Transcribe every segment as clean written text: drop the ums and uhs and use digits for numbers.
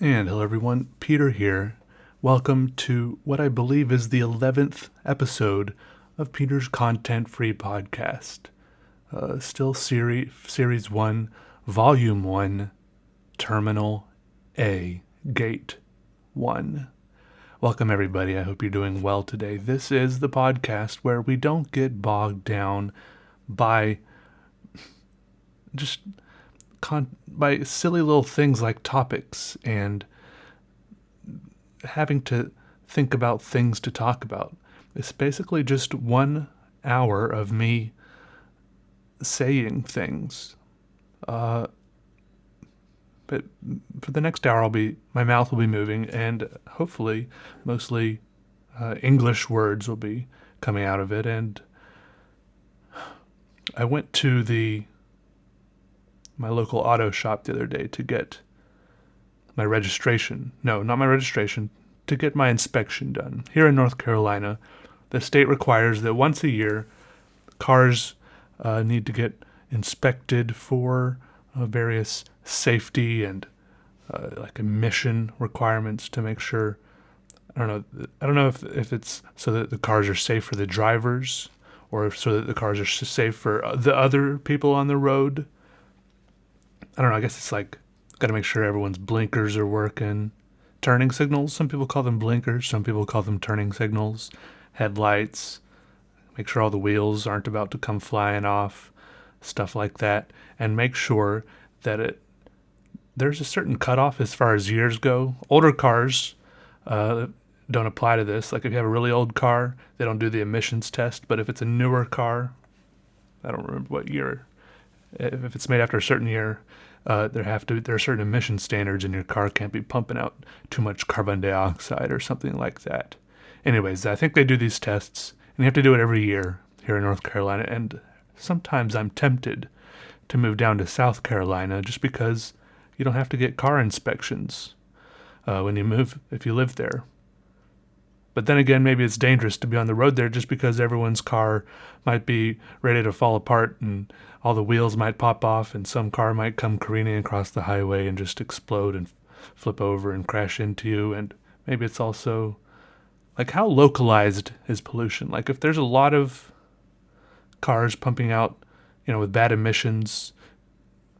And hello everyone, Peter here. Welcome to what I believe is the 11th episode of Peter's content-free podcast. Still Series 1, Volume 1, Terminal A, Gate 1. Welcome everybody, I hope you're doing well today. This is the podcast where we don't get bogged down by by silly little things like topics and having to think about things to talk about. It's basically just 1 hour of me saying things. But for the next hour, my mouth will be moving, and hopefully, mostly English words will be coming out of it. And I went to my local auto shop the other day to get my registration. No, not my registration. To get my inspection done. Here in North Carolina, the state requires that once a year, cars need to get inspected for various safety and like emission requirements to make sure. I don't know if it's so that the cars are safe for the drivers or so that the cars are safe for the other people on the road. I don't know, I guess it's like, got to make sure everyone's blinkers are working. Turning signals, some people call them blinkers, some people call them turning signals. Headlights, make sure all the wheels aren't about to come flying off, stuff like that. And make sure that there's a certain cutoff as far as years go. Older cars don't apply to this. Like if you have a really old car, they don't do the emissions test. But if it's a newer car, I don't remember what year, if it's made after a certain year, there are certain emission standards, and your car can't be pumping out too much carbon dioxide or something like that. Anyways, I think they do these tests, and you have to do it every year here in North Carolina. And sometimes I'm tempted to move down to South Carolina just because you don't have to get car inspections when you move if you live there. But then again, maybe it's dangerous to be on the road there just because everyone's car might be ready to fall apart and all the wheels might pop off and some car might come careening across the highway and just explode and flip over and crash into you. And maybe it's also, like, how localized is pollution? Like if there's a lot of cars pumping out, with bad emissions,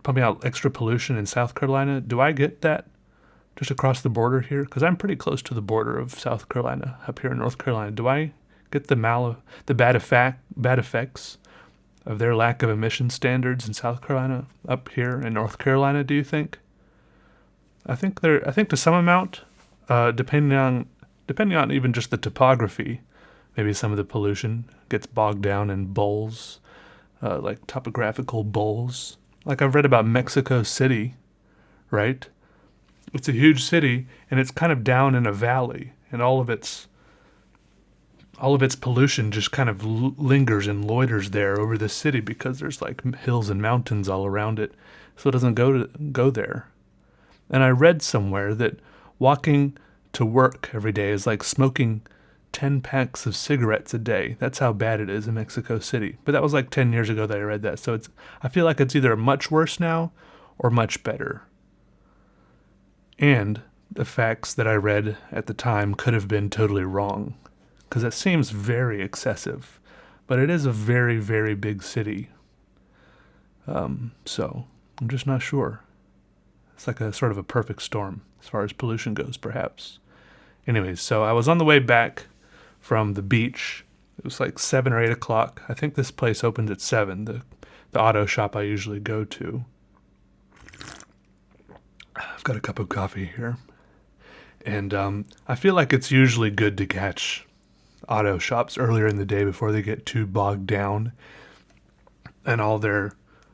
pumping out extra pollution in South Carolina, do I get that just across the border here? Because I'm pretty close to the border of South Carolina up here in North Carolina. Do I get the bad effects of their lack of emission standards in South Carolina up here in North Carolina, do you think? I think to some amount, depending on even just the topography, maybe some of the pollution gets bogged down in bowls, like topographical bowls. Like I've read about Mexico City, right? It's a huge city, and it's kind of down in a valley, and all of its pollution just kind of lingers and loiters there over the city because there's like hills and mountains all around it, so it doesn't go there. And I read somewhere that walking to work every day is like smoking 10 packs of cigarettes a day. That's how bad it is in Mexico City. But that was like 10 years ago that I read that, so I feel like it's either much worse now or much better. And the facts that I read at the time could have been totally wrong, because it seems very excessive, but it is a very, very big city. So I'm just not sure. It's like a sort of a perfect storm as far as pollution goes, perhaps. Anyways, so I was on the way back from the beach. It was like 7 or 8 o'clock. I think this place opens at 7, the auto shop I usually go to. I've got a cup of coffee here. And I feel like it's usually good to catch auto shops earlier in the day before they get too bogged down and all their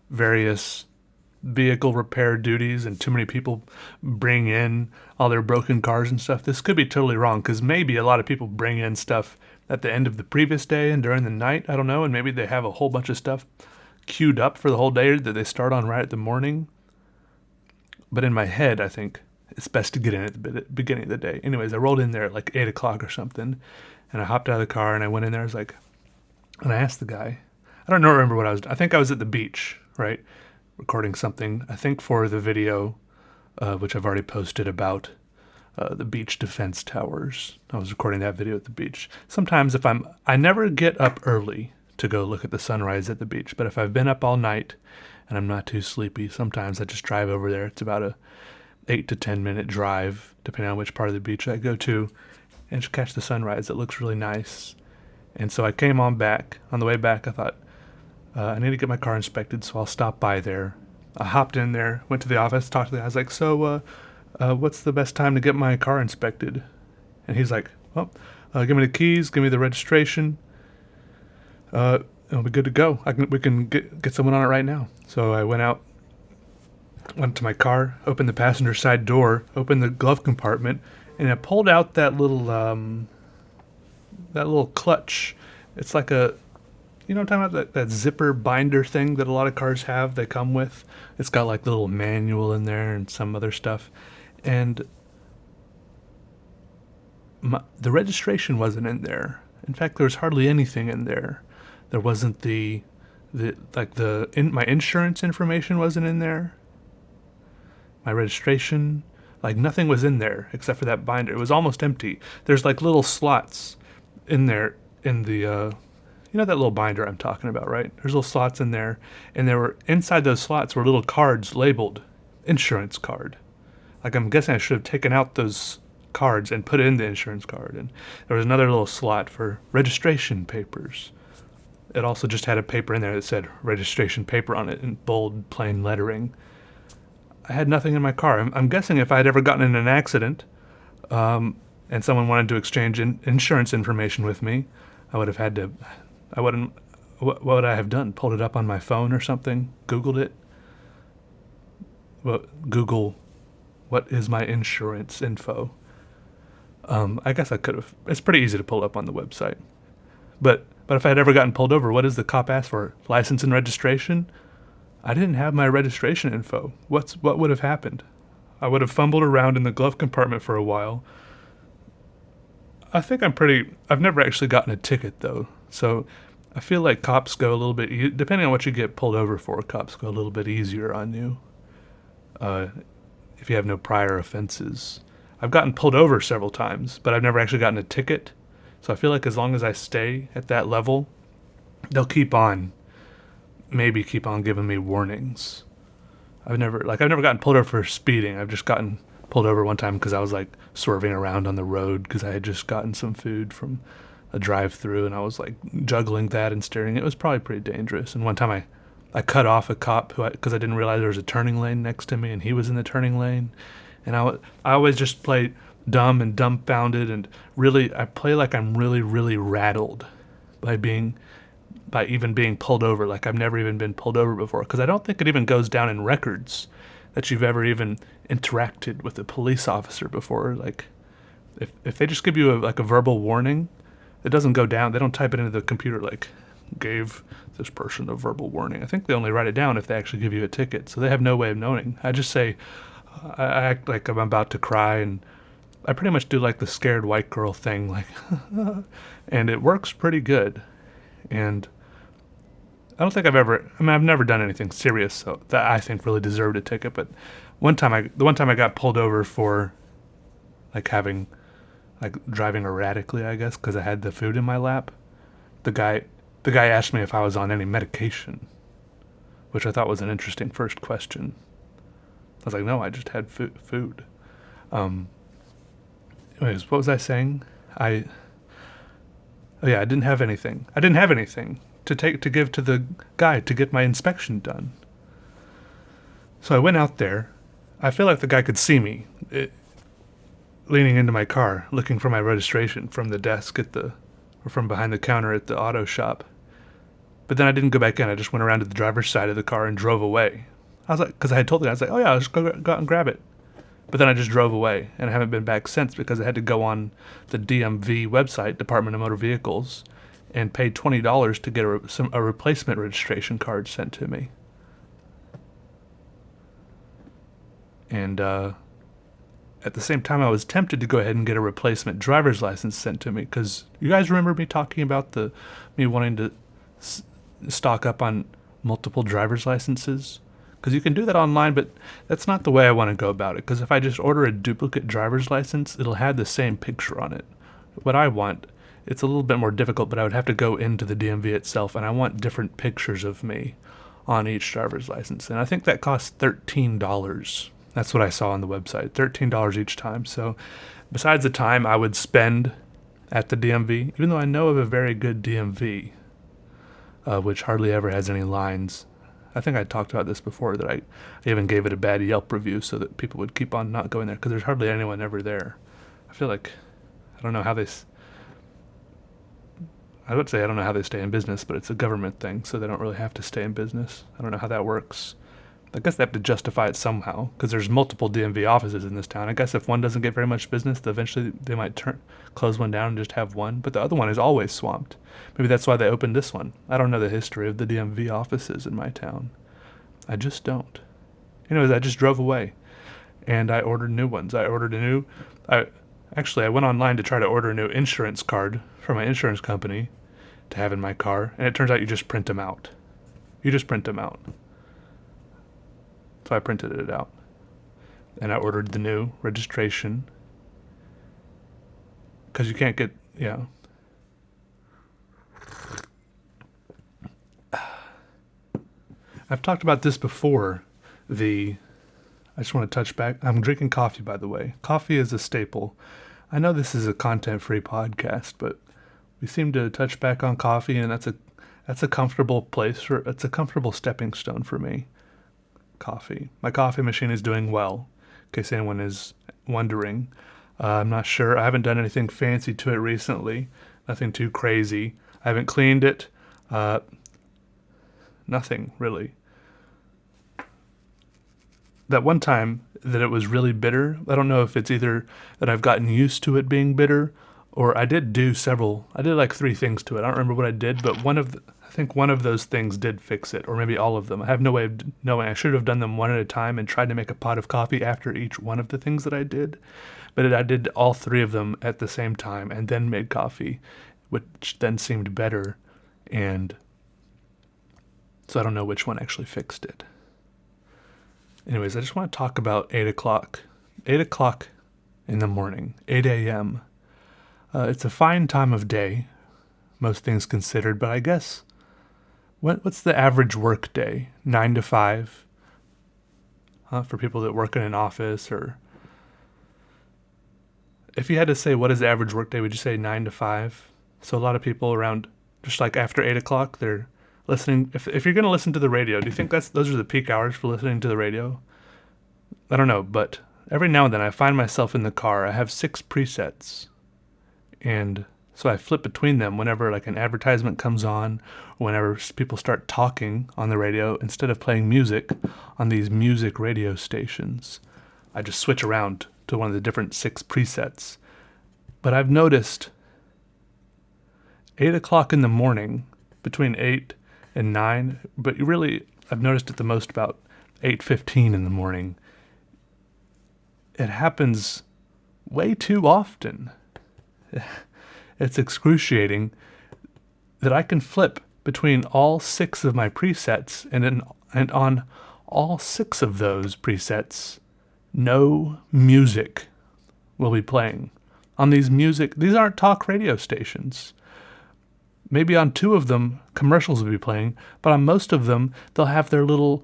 various vehicle repair duties and too many people bring in all their broken cars and stuff. This could be totally wrong, because maybe a lot of people bring in stuff at the end of the previous day and during the night, I don't know, and maybe they have a whole bunch of stuff queued up for the whole day that they start on right at the morning. But in my head, I think it's best to get in at the beginning of the day. Anyways, I rolled in there at like 8 o'clock or something, and I hopped out of the car and I went in there. And I asked the guy, I don't remember what I think I was at the beach, right? Recording something, I think for the video, which I've already posted about the beach defense towers. I was recording that video at the beach. Sometimes I never get up early to go look at the sunrise at the beach, but if I've been up all night and I'm not too sleepy, sometimes I just drive over there. It's about a 8 to 10 minute drive, depending on which part of the beach I go to, and just catch the sunrise. It looks really nice. And so I came on the way back, I thought, I need to get my car inspected, so I'll stop by there. I hopped in there, went to the office, talked to the guy. I was like, so, what's the best time to get my car inspected? And he's like, well, give me the keys, give me the registration. It'll be good to go. We can get someone on it right now. So I went to my car, opened the passenger side door, opened the glove compartment, and I pulled out that little clutch. It's like you know what I'm talking about? That zipper binder thing that a lot of cars have, they come with. It's got like the little manual in there and some other stuff. And the registration wasn't in there. In fact, there was hardly anything in there. There wasn't my insurance information wasn't in there. My registration, like nothing was in there except for that binder. It was almost empty. There's like little slots in there in the you know that little binder I'm talking about, right? There's little slots in there, and inside those slots were little cards labeled insurance card. Like, I'm guessing I should have taken out those cards and put in the insurance card. And there was another little slot for registration papers. It also just had a paper in there that said registration paper on it in bold, plain lettering. I had nothing in my car. I'm guessing if I had ever gotten in an accident, and someone wanted to exchange insurance information with me, what would I have done? Pulled it up on my phone or something? Googled it? Well, Google, what is my insurance info? I guess I could have. It's pretty easy to pull up on the website. But if I had ever gotten pulled over, what does the cop ask for? License and registration? I didn't have my registration info. What would have happened? I would have fumbled around in the glove compartment for a while. I think I've never actually gotten a ticket, though. So I feel like cops go a little bit, depending on what you get pulled over for, cops go a little bit easier on you. If you have no prior offenses. I've gotten pulled over several times, but I've never actually gotten a ticket. So I feel like as long as I stay at that level, they'll maybe keep on giving me warnings. I've never gotten pulled over for speeding. I've just gotten pulled over one time because I was like swerving around on the road because I had just gotten some food from a drive-through, and I was like juggling that and steering. It was probably pretty dangerous. And one time I cut off a cop because I didn't realize there was a turning lane next to me, and he was in the turning lane. And I always just play dumb and dumbfounded, and really I play like I'm really, really rattled by even being pulled over. Like I've never even been pulled over before, because I don't think it even goes down in records that you've ever even interacted with a police officer before. Like if they just give you a verbal warning, it doesn't go down. They don't type it into the computer like, gave this person a verbal warning. I think they only write it down if they actually give you a ticket. So they have no way of knowing. I just say, I act like I'm about to cry, and I pretty much do like the scared white girl thing, like, and it works pretty good. And I don't think I've never done anything serious so that I think really deserved a ticket. But the one time I got pulled over for driving erratically, I guess, because I had the food in my lap. The guy asked me if I was on any medication, which I thought was an interesting first question. I was like, no, I just had food. Anyways, what was I saying? I didn't have anything. I didn't have anything to give to the guy to get my inspection done. So I went out there. I feel like the guy could see me leaning into my car, looking for my registration from the desk or from behind the counter at the auto shop. But then I didn't go back in. I just went around to the driver's side of the car and drove away. I was like, because I had told the guy, I was like, oh yeah, I'll just go out and grab it. But then I just drove away, and I haven't been back since because I had to go on the DMV website, Department of Motor Vehicles, and pay $20 to get a replacement registration card sent to me. And at the same time, I was tempted to go ahead and get a replacement driver's license sent to me, because you guys remember me talking about me wanting to stock up on multiple driver's licenses, Because you can do that online, but that's not the way I want to go about it. Because if I just order a duplicate driver's license, it'll have the same picture on it. What I want, it's a little bit more difficult, but I would have to go into the DMV itself, and I want different pictures of me on each driver's license. And I think that costs $13. That's what I saw on the website, $13 each time. So besides the time I would spend at the DMV, even though I know of a very good DMV, which hardly ever has any lines. I think I talked about this before, that I even gave it a bad Yelp review so that people would keep on not going there, because there's hardly anyone ever there. I feel like, I don't know how I would say I don't know how they stay in business, but it's a government thing, so they don't really have to stay in business. I don't know how that works. I guess they have to justify it somehow, because there's multiple DMV offices in this town. I guess if one doesn't get very much business, eventually they might close one down and just have one, but the other one is always swamped. Maybe that's why they opened this one. I don't know the history of the DMV offices in my town. I just don't. Anyways, I just drove away, and I ordered new ones. I went online to try to order a new insurance card for my insurance company to have in my car, and it turns out you just print them out. So I printed it out, and I ordered the new registration, because you can't get, I've talked about this before, I just want to touch back. I'm drinking coffee, by the way. Coffee is a staple. I know this is a content-free podcast, but we seem to touch back on coffee, and that's a comfortable it's a comfortable stepping stone for me. Coffee. My coffee machine is doing well, in case anyone is wondering. I'm not sure. I haven't done anything fancy to it recently. Nothing too crazy. I haven't cleaned it. Nothing, really. That one time that it was really bitter, I don't know if it's either that I've gotten used to it being bitter, or I did like 3 things to it. I don't remember what I did, but I think one of those things did fix it, or maybe all of them. I have no way of knowing. I should have done them one at a time and tried to make a pot of coffee after each one of the things that I did. But I did all 3 of them at the same time and then made coffee, which then seemed better. And so I don't know which one actually fixed it. Anyways, I just want to talk about 8 o'clock. 8 o'clock in the morning, 8 a.m. It's a fine time of day, most things considered, but I guess, what's the average work day? 9 to 5? For people that work in an office, or if you had to say what is the average work day, would you say 9 to 5? So a lot of people around, just like after 8 o'clock, they're listening. If you're going to listen to the radio, do you think those are the peak hours for listening to the radio? I don't know, but every now and then I find myself in the car. I have 6 presets, and so I flip between them whenever like an advertisement comes on, or whenever people start talking on the radio. Instead of playing music on these music radio stations, I just switch around to one of the different 6 presets. But I've noticed 8 o'clock in the morning, between 8 and 9, but really I've noticed it the most about 8:15 in the morning. It happens way too often. It's excruciating that I can flip between all 6 of my presets, and on all 6 of those presets, no music will be playing. On these aren't talk radio stations. Maybe on 2 of them, commercials will be playing, but on most of them, they'll have their little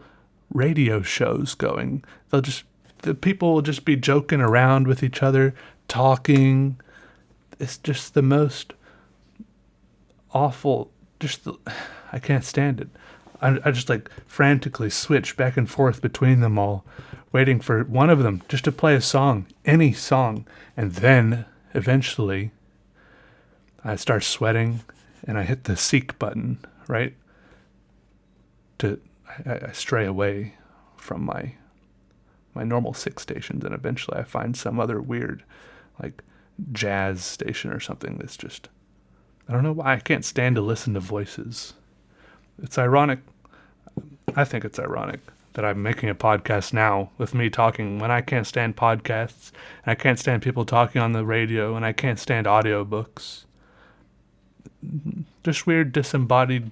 radio shows going. The people will just be joking around with each other, talking. It's just the most awful, I can't stand it. I just like frantically switch back and forth between them all, waiting for one of them just to play a song, any song. And then eventually I start sweating and I hit the seek button, right? I stray away from my normal 6 stations, and eventually I find some other weird, like, jazz station or something that's just, I don't know why I can't stand to listen to voices. It's ironic. I think it's ironic that I'm making a podcast now with me talking when I can't stand podcasts, and I can't stand people talking on the radio, and I can't stand audiobooks. Just weird disembodied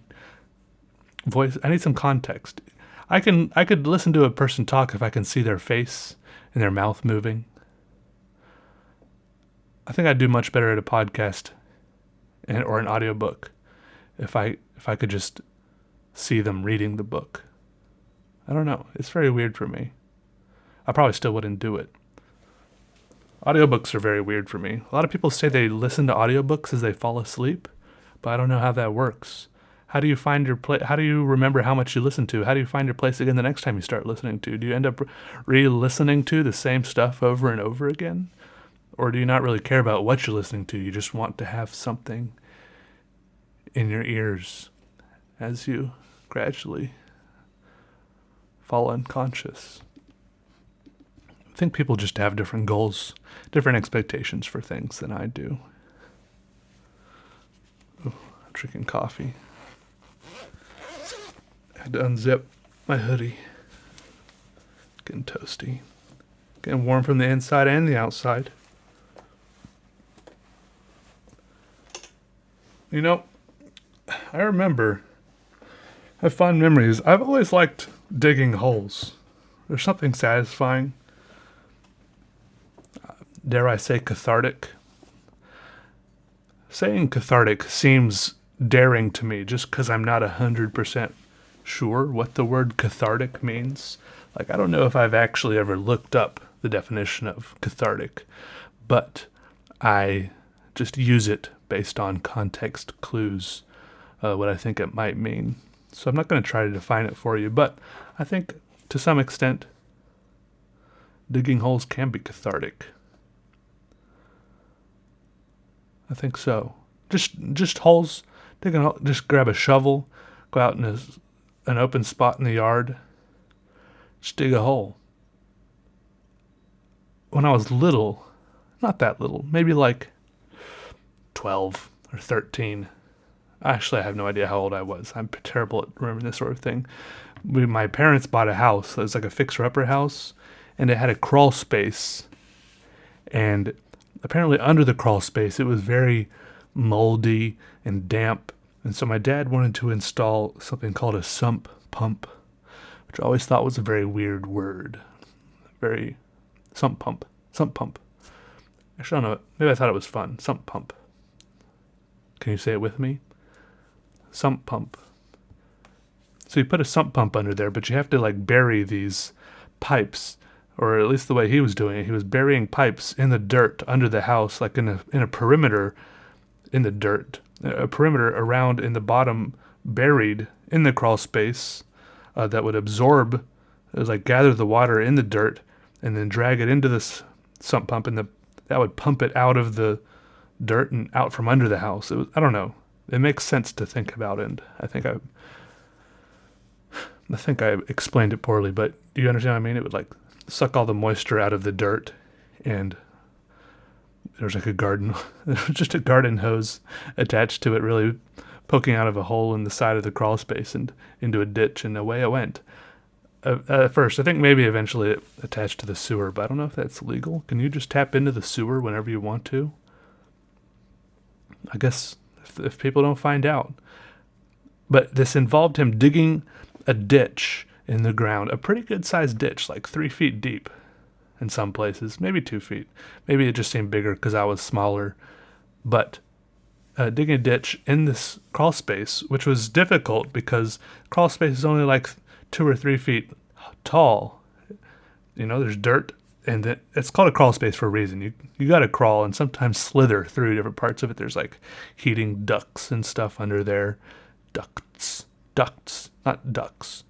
voice. I need some context. I could listen to a person talk if I can see their face and their mouth moving. I think I'd do much better at a podcast or an audiobook if I could just see them reading the book. I don't know. It's very weird for me. I probably still wouldn't do it. Audiobooks are very weird for me. A lot of people say they listen to audiobooks as they fall asleep, but I don't know how that works. How do you find your place? How do you remember how much you listen to? How do you find your place again the next time you start listening to? Do you end up re-listening to the same stuff over and over again? Or do you not really care about what you're listening to? You just want to have something in your ears as you gradually fall unconscious. I think people just have different goals, different expectations for things than I do. Oh, I'm drinking coffee. I had to unzip my hoodie. Getting toasty. Getting warm from the inside and the outside. You know, I have fond memories. I've always liked digging holes. There's something satisfying. Dare I say cathartic? Saying cathartic seems daring to me just because I'm not 100% sure what the word cathartic means. Like, I don't know if I've actually ever looked up the definition of cathartic, but I just use it based on context clues, what I think it might mean. So I'm not going to try to define it for you, but I think to some extent, digging holes can be cathartic. I think so. Just holes. Just grab a shovel, go out in an open spot in the yard, just dig a hole. When I was little, not that little, maybe like 12 or 13. Actually, I have no idea how old I was. I'm terrible at remembering this sort of thing. My parents bought a house. It was like a fixer-upper house, and it had a crawl space. And apparently under the crawl space, it was very moldy and damp. And so my dad wanted to install something called a sump pump, which I always thought was a very weird word. Very sump pump. Actually, I don't know. Maybe I thought it was fun. Sump pump. Can you say it with me? Sump pump. So you put a sump pump under there, but you have to like bury these pipes, or at least the way he was doing it. He was burying pipes in the dirt under the house, like in a perimeter in the dirt, a perimeter around in the bottom, buried in the crawl space, that would absorb, it was like gather the water in the dirt and then drag it into this sump pump, and that would pump it out of the dirt and out from under the house. I don't know. It makes sense to think about, and I think I explained it poorly, but do you understand what I mean? It would like suck all the moisture out of the dirt, and there's like just a garden hose attached to it, really poking out of a hole in the side of the crawl space and into a ditch, and away it went. At first, I think maybe eventually it attached to the sewer, but I don't know if that's legal. Can you just tap into the sewer whenever you want to? I guess if people don't find out. But this involved him digging a ditch in the ground, a pretty good sized ditch, like 3 feet deep in some places, maybe 2 feet. Maybe it just seemed bigger because I was smaller. But digging a ditch in this crawl space, which was difficult because crawl space is only like 2 or 3 feet tall. You know, there's dirt, and it's called a crawl space for a reason. You got to crawl and sometimes slither through different parts of it. There's like heating ducts and stuff under there. Ducts, not ducks.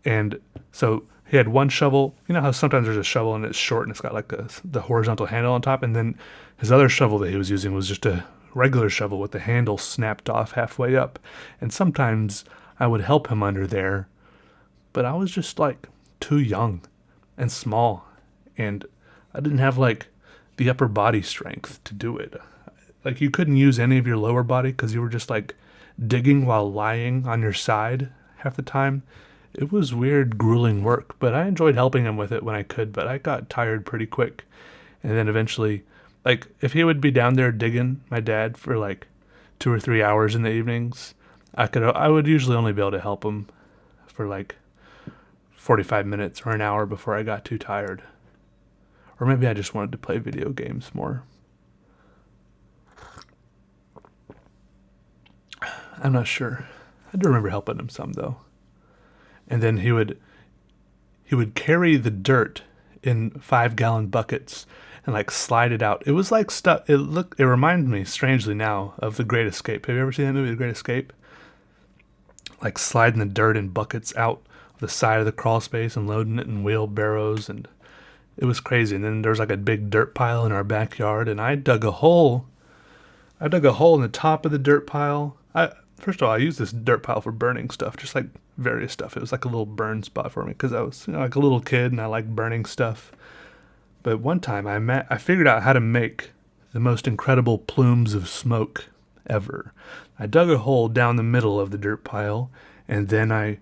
And so he had one shovel. You know how sometimes there's a shovel and it's short and it's got like the horizontal handle on top, and then his other shovel that he was using was just a regular shovel with the handle snapped off halfway up. And sometimes I would help him under there, but I was just like too young and small, and I didn't have like the upper body strength to do it. Like, you couldn't use any of your lower body because you were just like digging while lying on your side half the time. It was weird, grueling work, but I enjoyed helping him with it when I could, but I got tired pretty quick. And then eventually, like, if he would be down there digging, my dad, for like 2 or 3 hours in the evenings, I would usually only be able to help him for like 45 minutes or an hour before I got too tired. Or maybe I just wanted to play video games more. I'm not sure. I do remember helping him some, though. And then he would carry the dirt in 5-gallon buckets and like slide it out. It was like stuff. It reminded me strangely now of The Great Escape. Have you ever seen that movie, The Great Escape? Like sliding the dirt in buckets out of the side of the crawl space and loading it in wheelbarrows, and it was crazy. And then there was like a big dirt pile in our backyard, and I dug a hole. in the top of the dirt pile. First of all, I used this dirt pile for burning stuff, just like various stuff. It was like a little burn spot for me because I was, like a little kid and I like burning stuff. But one time I figured out how to make the most incredible plumes of smoke ever. I dug a hole down the middle of the dirt pile, and then I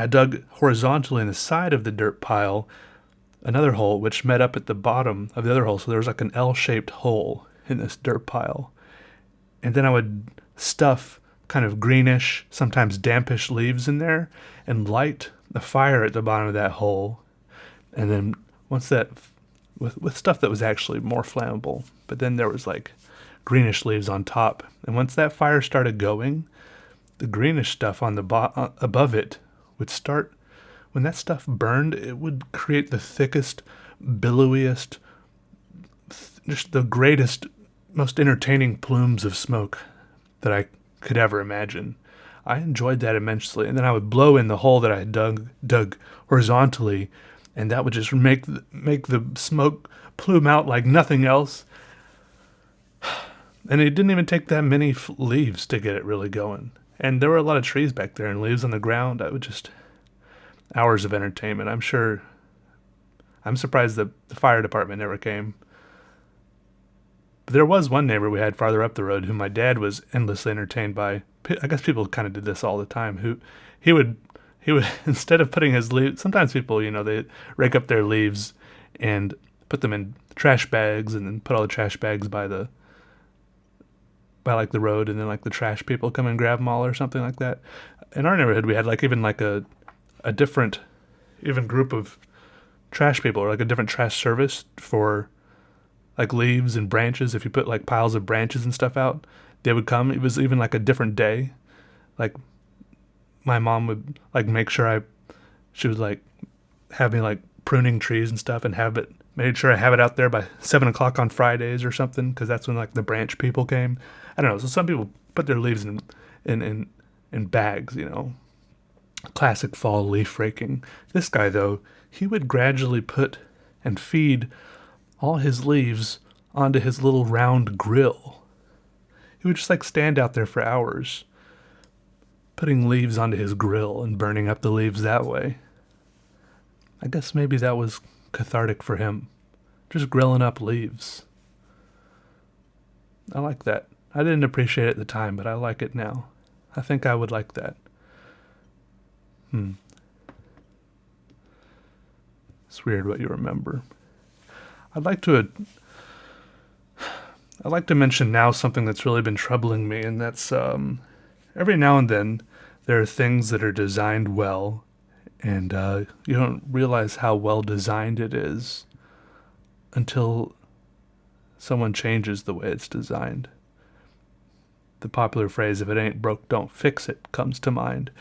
dug horizontally in the side of the dirt pile another hole which met up at the bottom of the other hole. So there was like an L-shaped hole in this dirt pile. And then I would stuff kind of greenish, sometimes dampish leaves in there and light the fire at the bottom of that hole. And then once that, with stuff that was actually more flammable, but then there was like greenish leaves on top. And once that fire started going, the greenish stuff on the above it would start, when that stuff burned, it would create the thickest, billowiest, just the greatest, most entertaining plumes of smoke that I could ever imagine. I enjoyed that immensely. And then I would blow in the hole that I had dug horizontally, and that would just make the smoke plume out like nothing else. And it didn't even take that many leaves to get it really going. And there were a lot of trees back there and leaves on the ground. I would just, hours of entertainment. I'm surprised that the fire department never came. But there was one neighbor we had farther up the road who my dad was endlessly entertained by. I guess people kind of did this all the time. He would instead of putting his leaves, sometimes people, they rake up their leaves and put them in trash bags and then put all the trash bags by like the road, and then like the trash people come and grab them all or something like that. In our neighborhood, we had like even like a different even group of trash people, or like a different trash service for like leaves and branches. If you put like piles of branches and stuff out, they would come. It was even like a different day. Like my mom would like make sure she would like have me like pruning trees and stuff, and made sure I have it out there by 7:00 on Fridays or something, because that's when like the branch people came. I don't know. So some people put their leaves in bags, classic fall leaf raking. This guy though, he would gradually put and feed all his leaves onto his little round grill. He would just like stand out there for hours, putting leaves onto his grill and burning up the leaves that way. I guess maybe that was cathartic for him, just grilling up leaves. I like that. I didn't appreciate it at the time, but I like it now. I think I would like that. It's weird what you remember. I'd like to mention now something that's really been troubling me, and that's every now and then there are things that are designed well, and you don't realize how well designed it is until someone changes the way it's designed. The popular phrase, "if it ain't broke, don't fix it," comes to mind.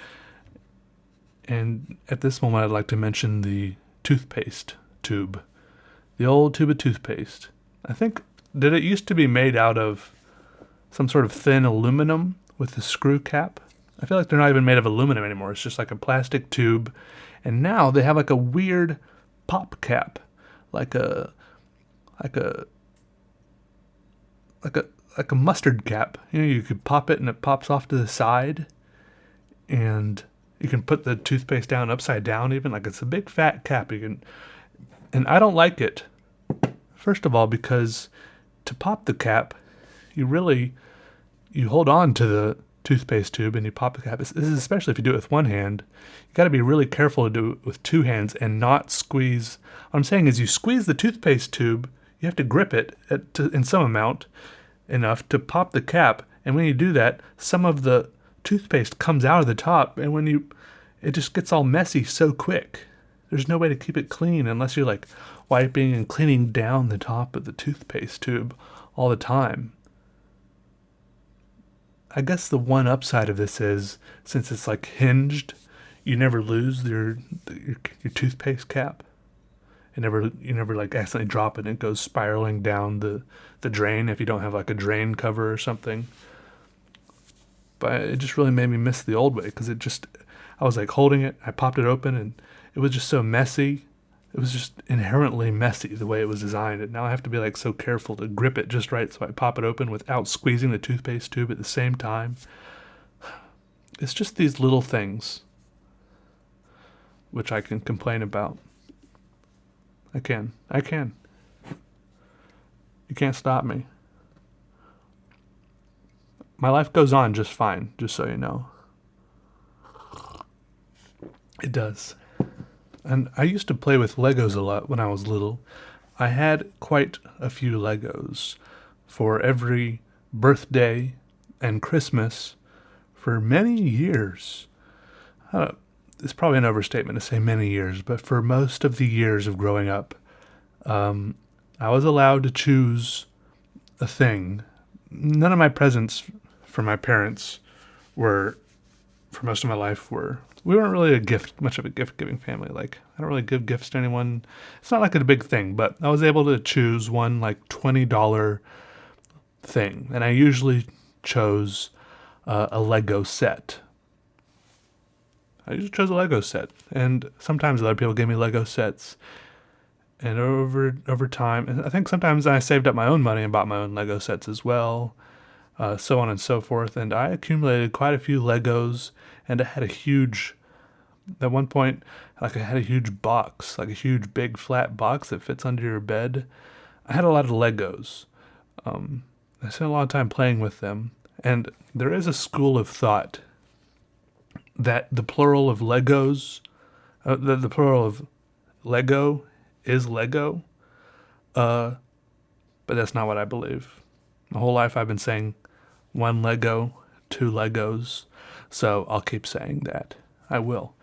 And at this moment, I'd like to mention the toothpaste tube. The old tube of toothpaste. I think, did it used to be made out of some sort of thin aluminum with a screw cap? I feel like they're not even made of aluminum anymore. It's just like a plastic tube. And now they have like a weird pop cap, like a mustard cap. You could pop it and it pops off to the side, and you can put the toothpaste down upside down even. Like it's a big fat cap. And I don't like it. First of all, because to pop the cap, you hold on to the toothpaste tube and you pop the cap. This is especially if you do it with one hand. You got to be really careful to do it with two hands and not squeeze. What I'm saying is, you squeeze the toothpaste tube, you have to grip it in some amount, enough to pop the cap. And when you do that, some of the toothpaste comes out of the top, and it just gets all messy so quick. There's no way to keep it clean unless you're like wiping and cleaning down the top of the toothpaste tube all the time. I guess the one upside of this is, since it's like hinged, you never lose your toothpaste cap. You never like accidentally drop it and it goes spiraling down the drain if you don't have like a drain cover or something. But it just really made me miss the old way, because I was like holding it, I popped it open, and it was just so messy. It was just inherently messy the way it was designed. And now I have to be like so careful to grip it just right so I pop it open without squeezing the toothpaste tube at the same time. It's just these little things which I can complain about. I can. You can't stop me. My life goes on just fine, just so you know. It does. And I used to play with Legos a lot when I was little. I had quite a few Legos for every birthday and Christmas for many years. It's probably an overstatement to say many years, but for most of the years of growing up, I was allowed to choose a thing. None of my presents for my parents for most of my life we weren't really much of a gift-giving family. Like, I don't really give gifts to anyone. It's not like a big thing, but I was able to choose one like $20 thing. And I usually chose a Lego set. And sometimes other people gave me Lego sets. And over time, and I think sometimes I saved up my own money and bought my own Lego sets as well, so on and so forth. And I accumulated quite a few Legos, and I had at one point, like I had a huge box, like a huge big flat box that fits under your bed. I had a lot of Legos. I spent a lot of time playing with them. And there is a school of thought that the plural of Legos, the plural of Lego is Lego, but that's not what I believe. My whole life I've been saying one Lego, two Legos, so I'll keep saying that. I will.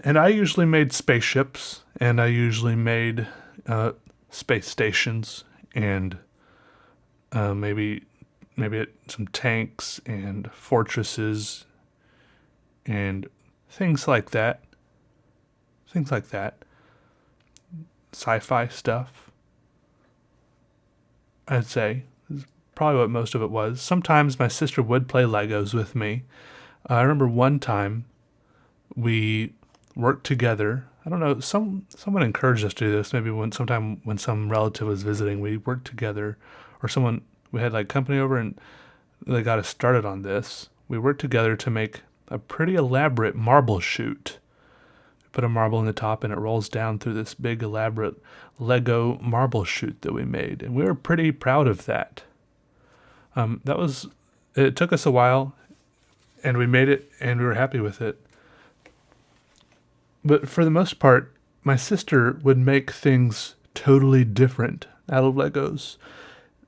And I usually made spaceships, and I usually made space stations, and maybe some tanks and fortresses and things like that. Sci-fi stuff, I'd say, is probably what most of it was. Sometimes my sister would play Legos with me. I remember one time we worked together. I don't know, someone encouraged us to do this. Maybe when some relative was visiting, we worked together, or we had like company over and they got us started on this. We worked together to make a pretty elaborate marble chute. Put a marble in the top and it rolls down through this big elaborate Lego marble chute that we made. And we were pretty proud of that. It took us a while and we made it and we were happy with it. But for the most part, my sister would make things totally different out of Legos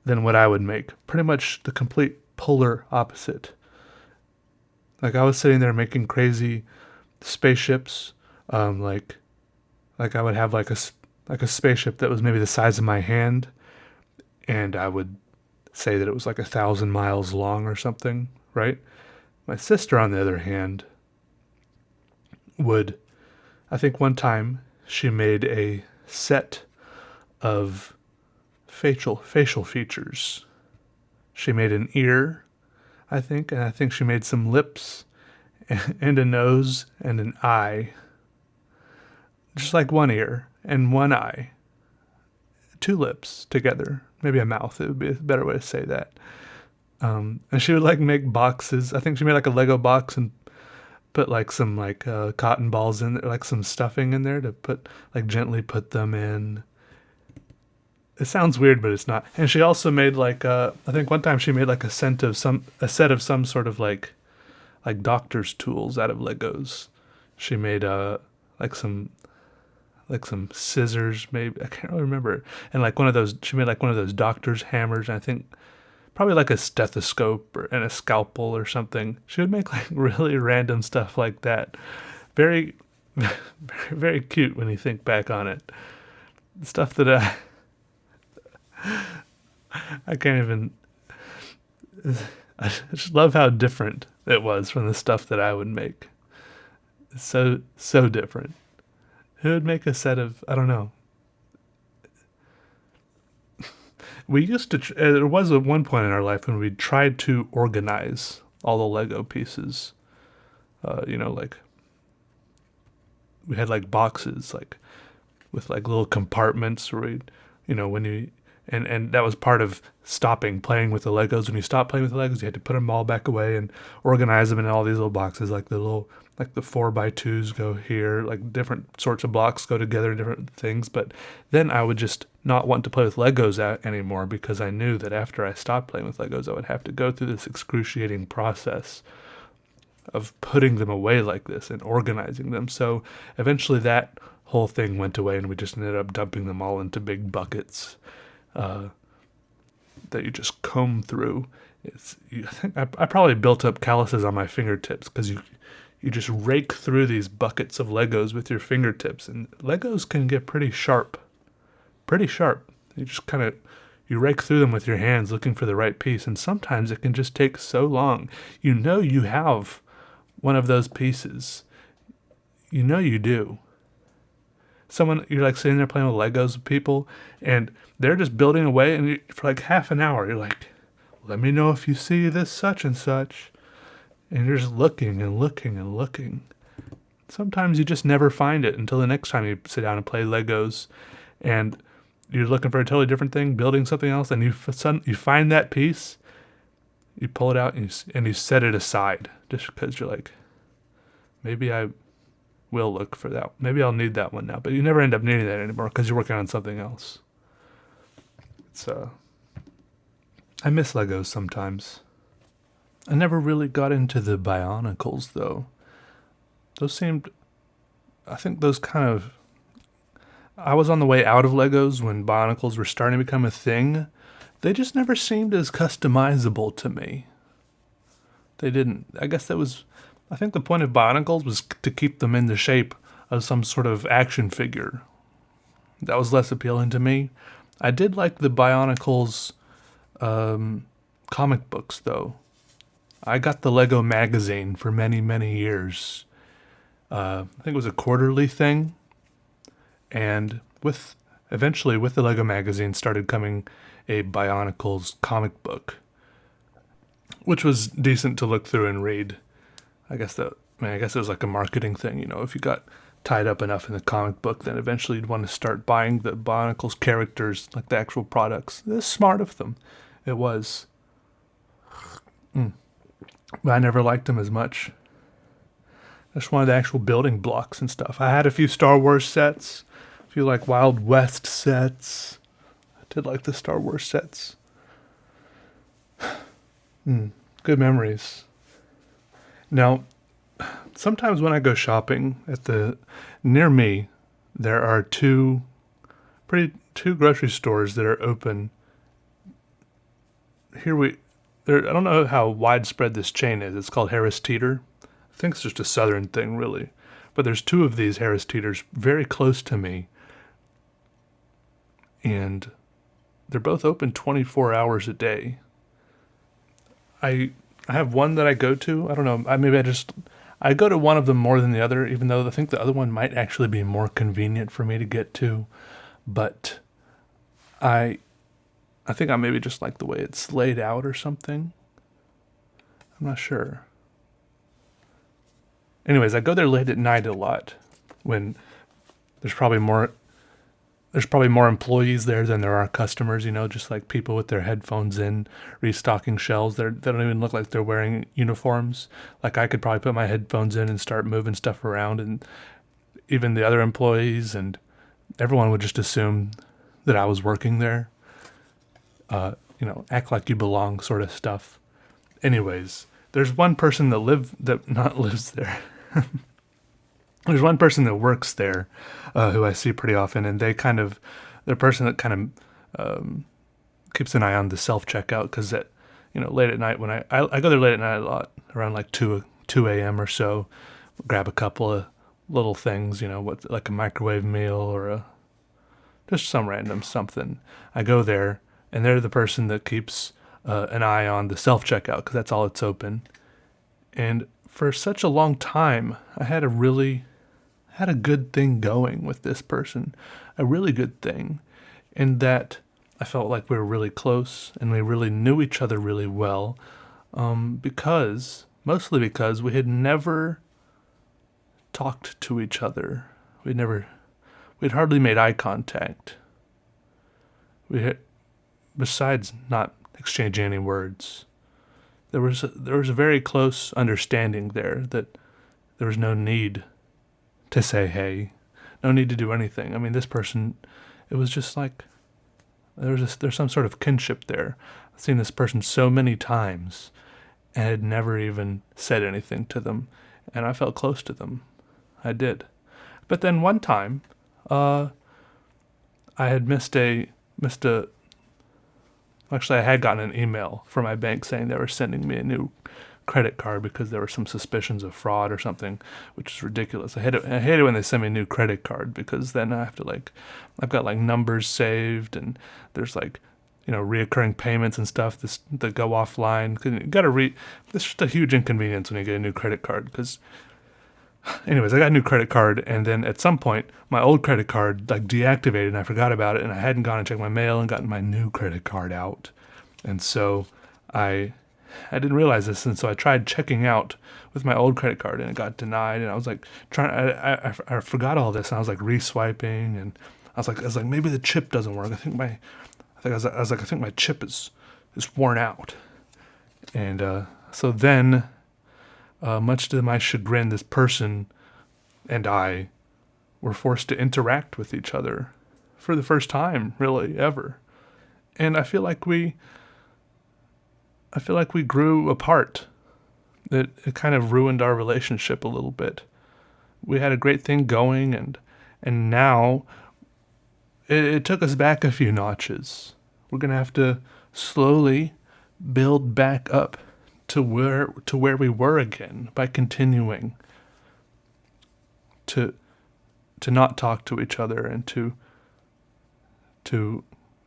than what I would make. Pretty much the complete polar opposite. Like I was sitting there making crazy spaceships. Like I would have like a spaceship that was maybe the size of my hand, and I would say that it was like 1,000 miles long or something, right? My sister, on the other hand, I think one time she made a set of facial features. She made an ear, I think, and I think she made some lips and a nose and an eye. Just like one ear and one eye. 2 lips together. Maybe a mouth. It would be a better way to say that. And she would like make boxes. I think she made like a Lego box and put like some like cotton balls in there, like some stuffing in there to gently put them in. It sounds weird, but it's not. And she also made like I think one time she made like a set of some sort of like doctor's tools out of Legos. She made like some scissors, maybe, I can't really remember. And like she made like one of those doctor's hammers, and I think probably like a stethoscope and a scalpel or something. She would make like really random stuff like that. Very, very, very cute when you think back on it. Stuff that I can't even. I just love how different it was from the stuff that I would make. So different. Who would make a set of, I don't know. We used to, there was at one point in our life when we tried to organize all the Lego pieces. Like, we had like boxes, like, with like little compartments where we, when you, and that was part of stopping playing with the Legos. When you stopped playing with the Legos, you had to put them all back away and organize them in all these little boxes, like the 4x2s go here, like different sorts of blocks go together in different things. But then I would just not want to play with Legos anymore because I knew that after I stopped playing with Legos, I would have to go through this excruciating process of putting them away like this and organizing them. So eventually that whole thing went away and we just ended up dumping them all into big buckets that you just comb through. I think I probably built up calluses on my fingertips because you just rake through these buckets of Legos with your fingertips, and Legos can get pretty sharp. You just you rake through them with your hands looking for the right piece, and sometimes it can just take so long. You have one of those pieces. You do. You're like sitting there playing with Legos with people, and they're just building away, and for like half an hour, you're like, let me know if you see this such and such. And you're just looking and looking and looking. Sometimes you just never find it until the next time you sit down and play Legos, and you're looking for a totally different thing, building something else, and you find that piece, you pull it out, and you set it aside, just because you're like, maybe I will look for that. Maybe I'll need that one now. But you never end up needing that anymore because you're working on something else. I miss Legos sometimes. I never really got into the Bionicles, though. I think those I was on the way out of Legos when Bionicles were starting to become a thing. They just never seemed as customizable to me. They didn't. I think the point of Bionicles was to keep them in the shape of some sort of action figure. That was less appealing to me. I did like the Bionicles comic books, though. I got the Lego magazine for many, many years. I think it was a quarterly thing. And eventually with the Lego magazine started coming a Bionicles comic book, which was decent to look through and read. I guess it was like a marketing thing. If you got tied up enough in the comic book, then eventually you'd want to start buying the Bionicles characters, like the actual products. It was smart of them. It was. But I never liked them as much. I just wanted the actual building blocks and stuff. I had a few Star Wars sets, a few like Wild West sets. I did like the Star Wars sets. Good memories. Now, sometimes when I go shopping near me, there are two grocery stores that are open. I don't know how widespread this chain is. It's called Harris Teeter. I think it's just a southern thing, really. But there's two of these Harris Teeters very close to me. And they're both open 24 hours a day. I have one that I go to. I don't know. I go to one of them more than the other, even though I think the other one might actually be more convenient for me to get to. But I think I maybe just like the way it's laid out or something. I'm not sure. Anyways, I go there late at night a lot when there's probably more employees there than there are customers, just like people with their headphones in, restocking shelves. They don't even look like they're wearing uniforms. Like I could probably put my headphones in and start moving stuff around, and even the other employees and everyone would just assume that I was working there. Act like you belong sort of stuff. Anyways, there's one person that lives there. There's one person that works there who I see pretty often, and they're a person that kind of keeps an eye on the self-checkout because late at night when I go there late at night a lot, around like 2 a.m. or so, grab a couple of little things, like a microwave meal or just some random something. I go there, and they're the person that keeps an eye on the self-checkout because that's all it's open. And for such a long time, I had a good thing going with this person, a really good thing, in that I felt like we were really close and we really knew each other really well, mostly because we had never talked to each other. We'd hardly made eye contact. Besides not exchanging any words, there was a very close understanding there that there was no need to say hey, no need to do anything. I mean, this person, it was just like there's some sort of kinship there. I've seen this person so many times and had never even said anything to them, and I felt close to them. I did. But then one time, I had actually I had gotten an email from my bank saying they were sending me a new credit card because there were some suspicions of fraud or something, which is ridiculous. I hate it when they send me a new credit card, because then I have to I've got numbers saved, and there's reoccurring payments and stuff that go offline. It's just a huge inconvenience when you get a new credit card, because anyways, I got a new credit card, and then at some point, my old credit card deactivated, and I forgot about it, and I hadn't gone and checked my mail and gotten my new credit card out, and so I didn't realize this, and so I tried checking out with my old credit card, and it got denied, and I was I forgot all this, and I was re-swiping, and I was like, maybe the chip doesn't work. I think my chip is worn out, and so then. Much to my chagrin, this person and I were forced to interact with each other for the first time, really, ever. And I feel like we grew apart. It kind of ruined our relationship a little bit. We had a great thing going, and now it took us back a few notches. We're gonna have to slowly build back up to where we were again by continuing to not talk to each other, and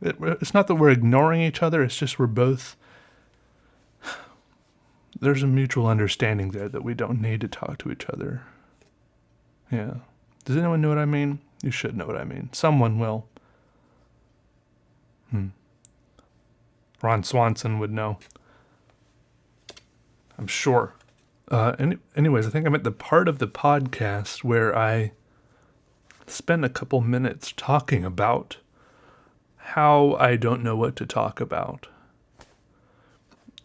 it's not that we're ignoring each other, it's just there's a mutual understanding there that we don't need to talk to each other. Yeah. Does anyone know what I mean? You should know what I mean. Someone will. Ron Swanson would know. I'm sure. Anyways, I think I'm at the part of the podcast where I spend a couple minutes talking about how I don't know what to talk about.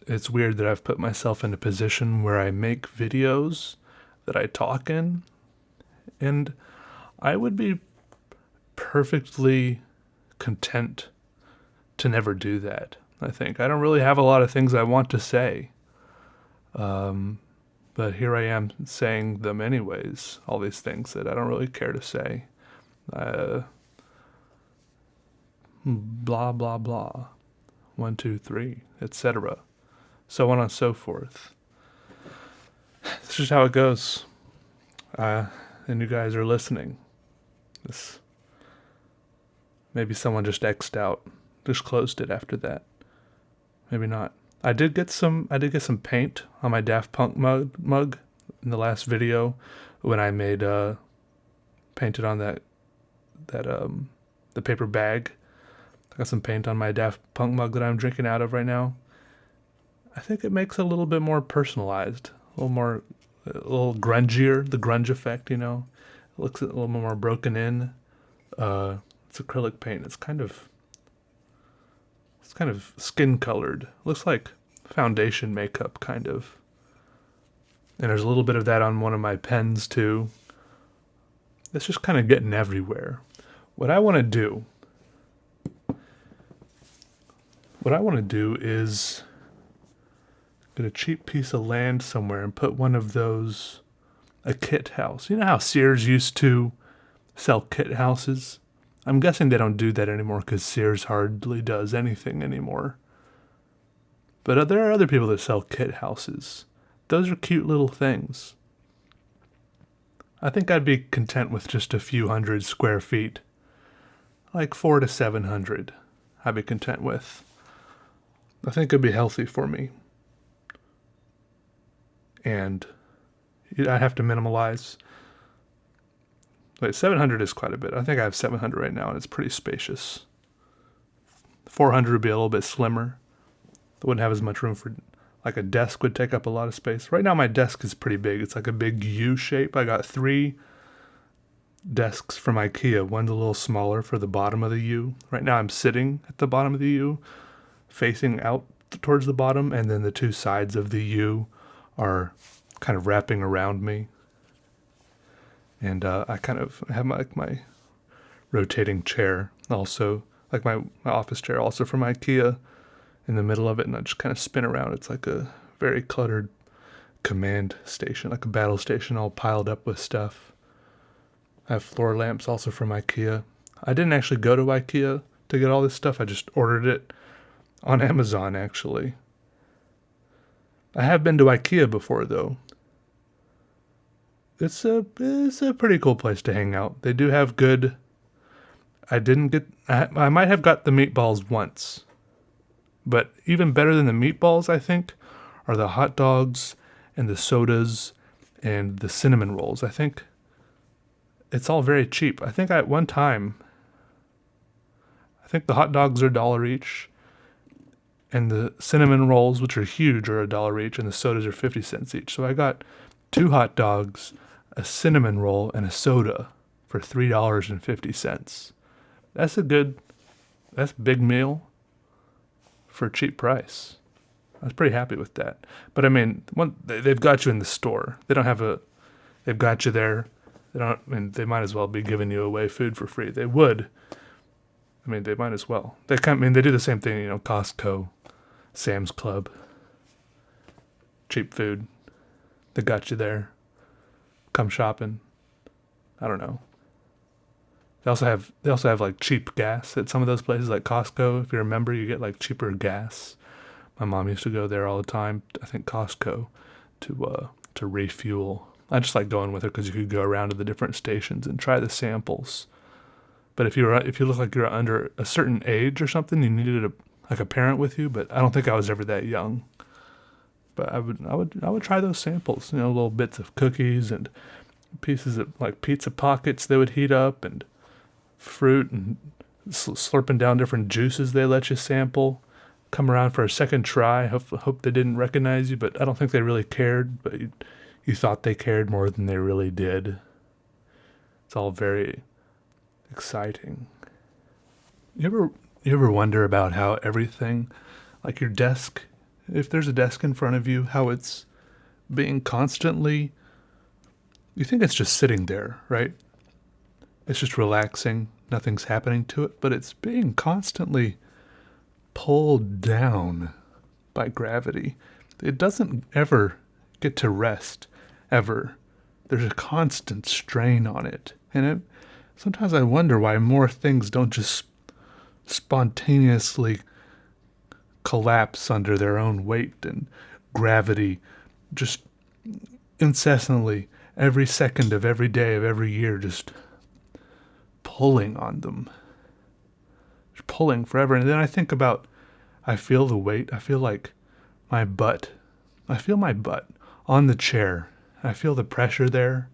It's weird that I've put myself in a position where I make videos that I talk in, and I would be perfectly content to never do that. I think I don't really have a lot of things I want to say. But here I am saying them anyways, all these things that I don't really care to say. Blah, blah, blah. 1, 2, 3, etc. So on and so forth. This is how it goes. And you guys are listening. Maybe someone just X'd out, just closed it after that. Maybe not. I did get some paint on my Daft Punk mug in the last video when I made painted on the paper bag. I got some paint on my Daft Punk mug that I'm drinking out of right now. I think it makes it a little bit more personalized, a little grungier, the grunge effect, It looks a little more broken in. It's acrylic paint. It's kind of skin colored. Looks like foundation makeup, kind of. And there's a little bit of that on one of my pens too. It's just kind of getting everywhere. What I want to do is get a cheap piece of land somewhere and put one of those, a kit house. You know how Sears used to sell kit houses? I'm guessing they don't do that anymore because Sears hardly does anything anymore. But there are other people that sell kit houses. Those are cute little things. I think I'd be content with just a few hundred square feet. Like 400 to 700, I'd be content with. I think it'd be healthy for me. And I have to minimalize. Wait, 700 is quite a bit. I think I have 700 right now, and it's pretty spacious. 400 would be a little bit slimmer. I wouldn't have as much room for, like a desk would take up a lot of space. Right now my desk is pretty big. It's like a big U shape. I got 3 desks from IKEA. One's a little smaller for the bottom of the U. Right now I'm sitting at the bottom of the U, facing out towards the bottom, and then the 2 sides of the U are kind of wrapping around me. And I kind of have my rotating chair also, like my office chair also from IKEA in the middle of it, and I just kind of spin around. It's like a very cluttered command station, like a battle station all piled up with stuff. I have floor lamps also from IKEA. I didn't actually go to IKEA to get all this stuff. I just ordered it on Amazon, actually. I have been to IKEA before, though. It's a pretty cool place to hang out. They do have good... I might have got the meatballs once. But even better than the meatballs, I think, are the hot dogs and the sodas and the cinnamon rolls. I think it's all very cheap. I think at one time, the hot dogs are $1 each, and the cinnamon rolls, which are huge, are $1 each, and the sodas are 50 cents each. So I got 2 hot dogs, a cinnamon roll, and a soda for $3.50. That's a big meal for a cheap price. I was pretty happy with that. But I mean, they've got you in the store. They've got you there. They might as well be giving you away food for free. They would. I mean, they might as well. They do the same thing, Costco, Sam's Club. Cheap food. They got you there. Come shopping. I don't know. They also have like cheap gas at some of those places, like Costco. If you remember, you get like cheaper gas. My mom used to go there all the time. I think Costco to refuel. I just like going with her because you could go around to the different stations and try the samples. But if you look like you're under a certain age or something, you needed a parent with you. But I don't think I was ever that young. But I would try those samples. Little bits of cookies and pieces of like pizza pockets they would heat up, and fruit, and slurping down different juices they let you sample. Come around for a second try. Hope they didn't recognize you, but I don't think they really cared. But you thought they cared more than they really did. It's all very exciting. You ever wonder about how everything, like your desk, if there's a desk in front of you, how it's being constantly, you think it's just sitting there, right? It's just relaxing, nothing's happening to it, but it's being constantly pulled down by gravity. It doesn't ever get to rest, ever. There's a constant strain on it. And sometimes I wonder why more things don't just spontaneously collapse under their own weight and gravity, just incessantly, every second of every day of every year, just pulling on them. Just pulling forever. And then I feel the weight. I feel like my butt on the chair. I feel the pressure there.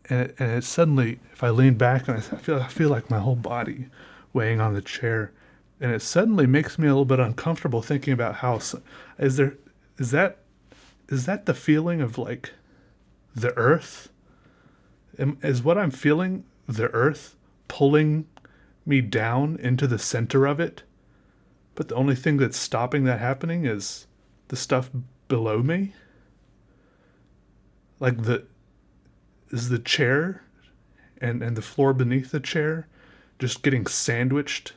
And it suddenly, if I lean back, and I feel like my whole body weighing on the chair, and it suddenly makes me a little bit uncomfortable thinking about how is that the feeling of like the earth? Is what I'm feeling the earth pulling me down into the center of it? But the only thing that's stopping that happening is the stuff below me? Like is the chair and the floor beneath the chair just getting sandwiched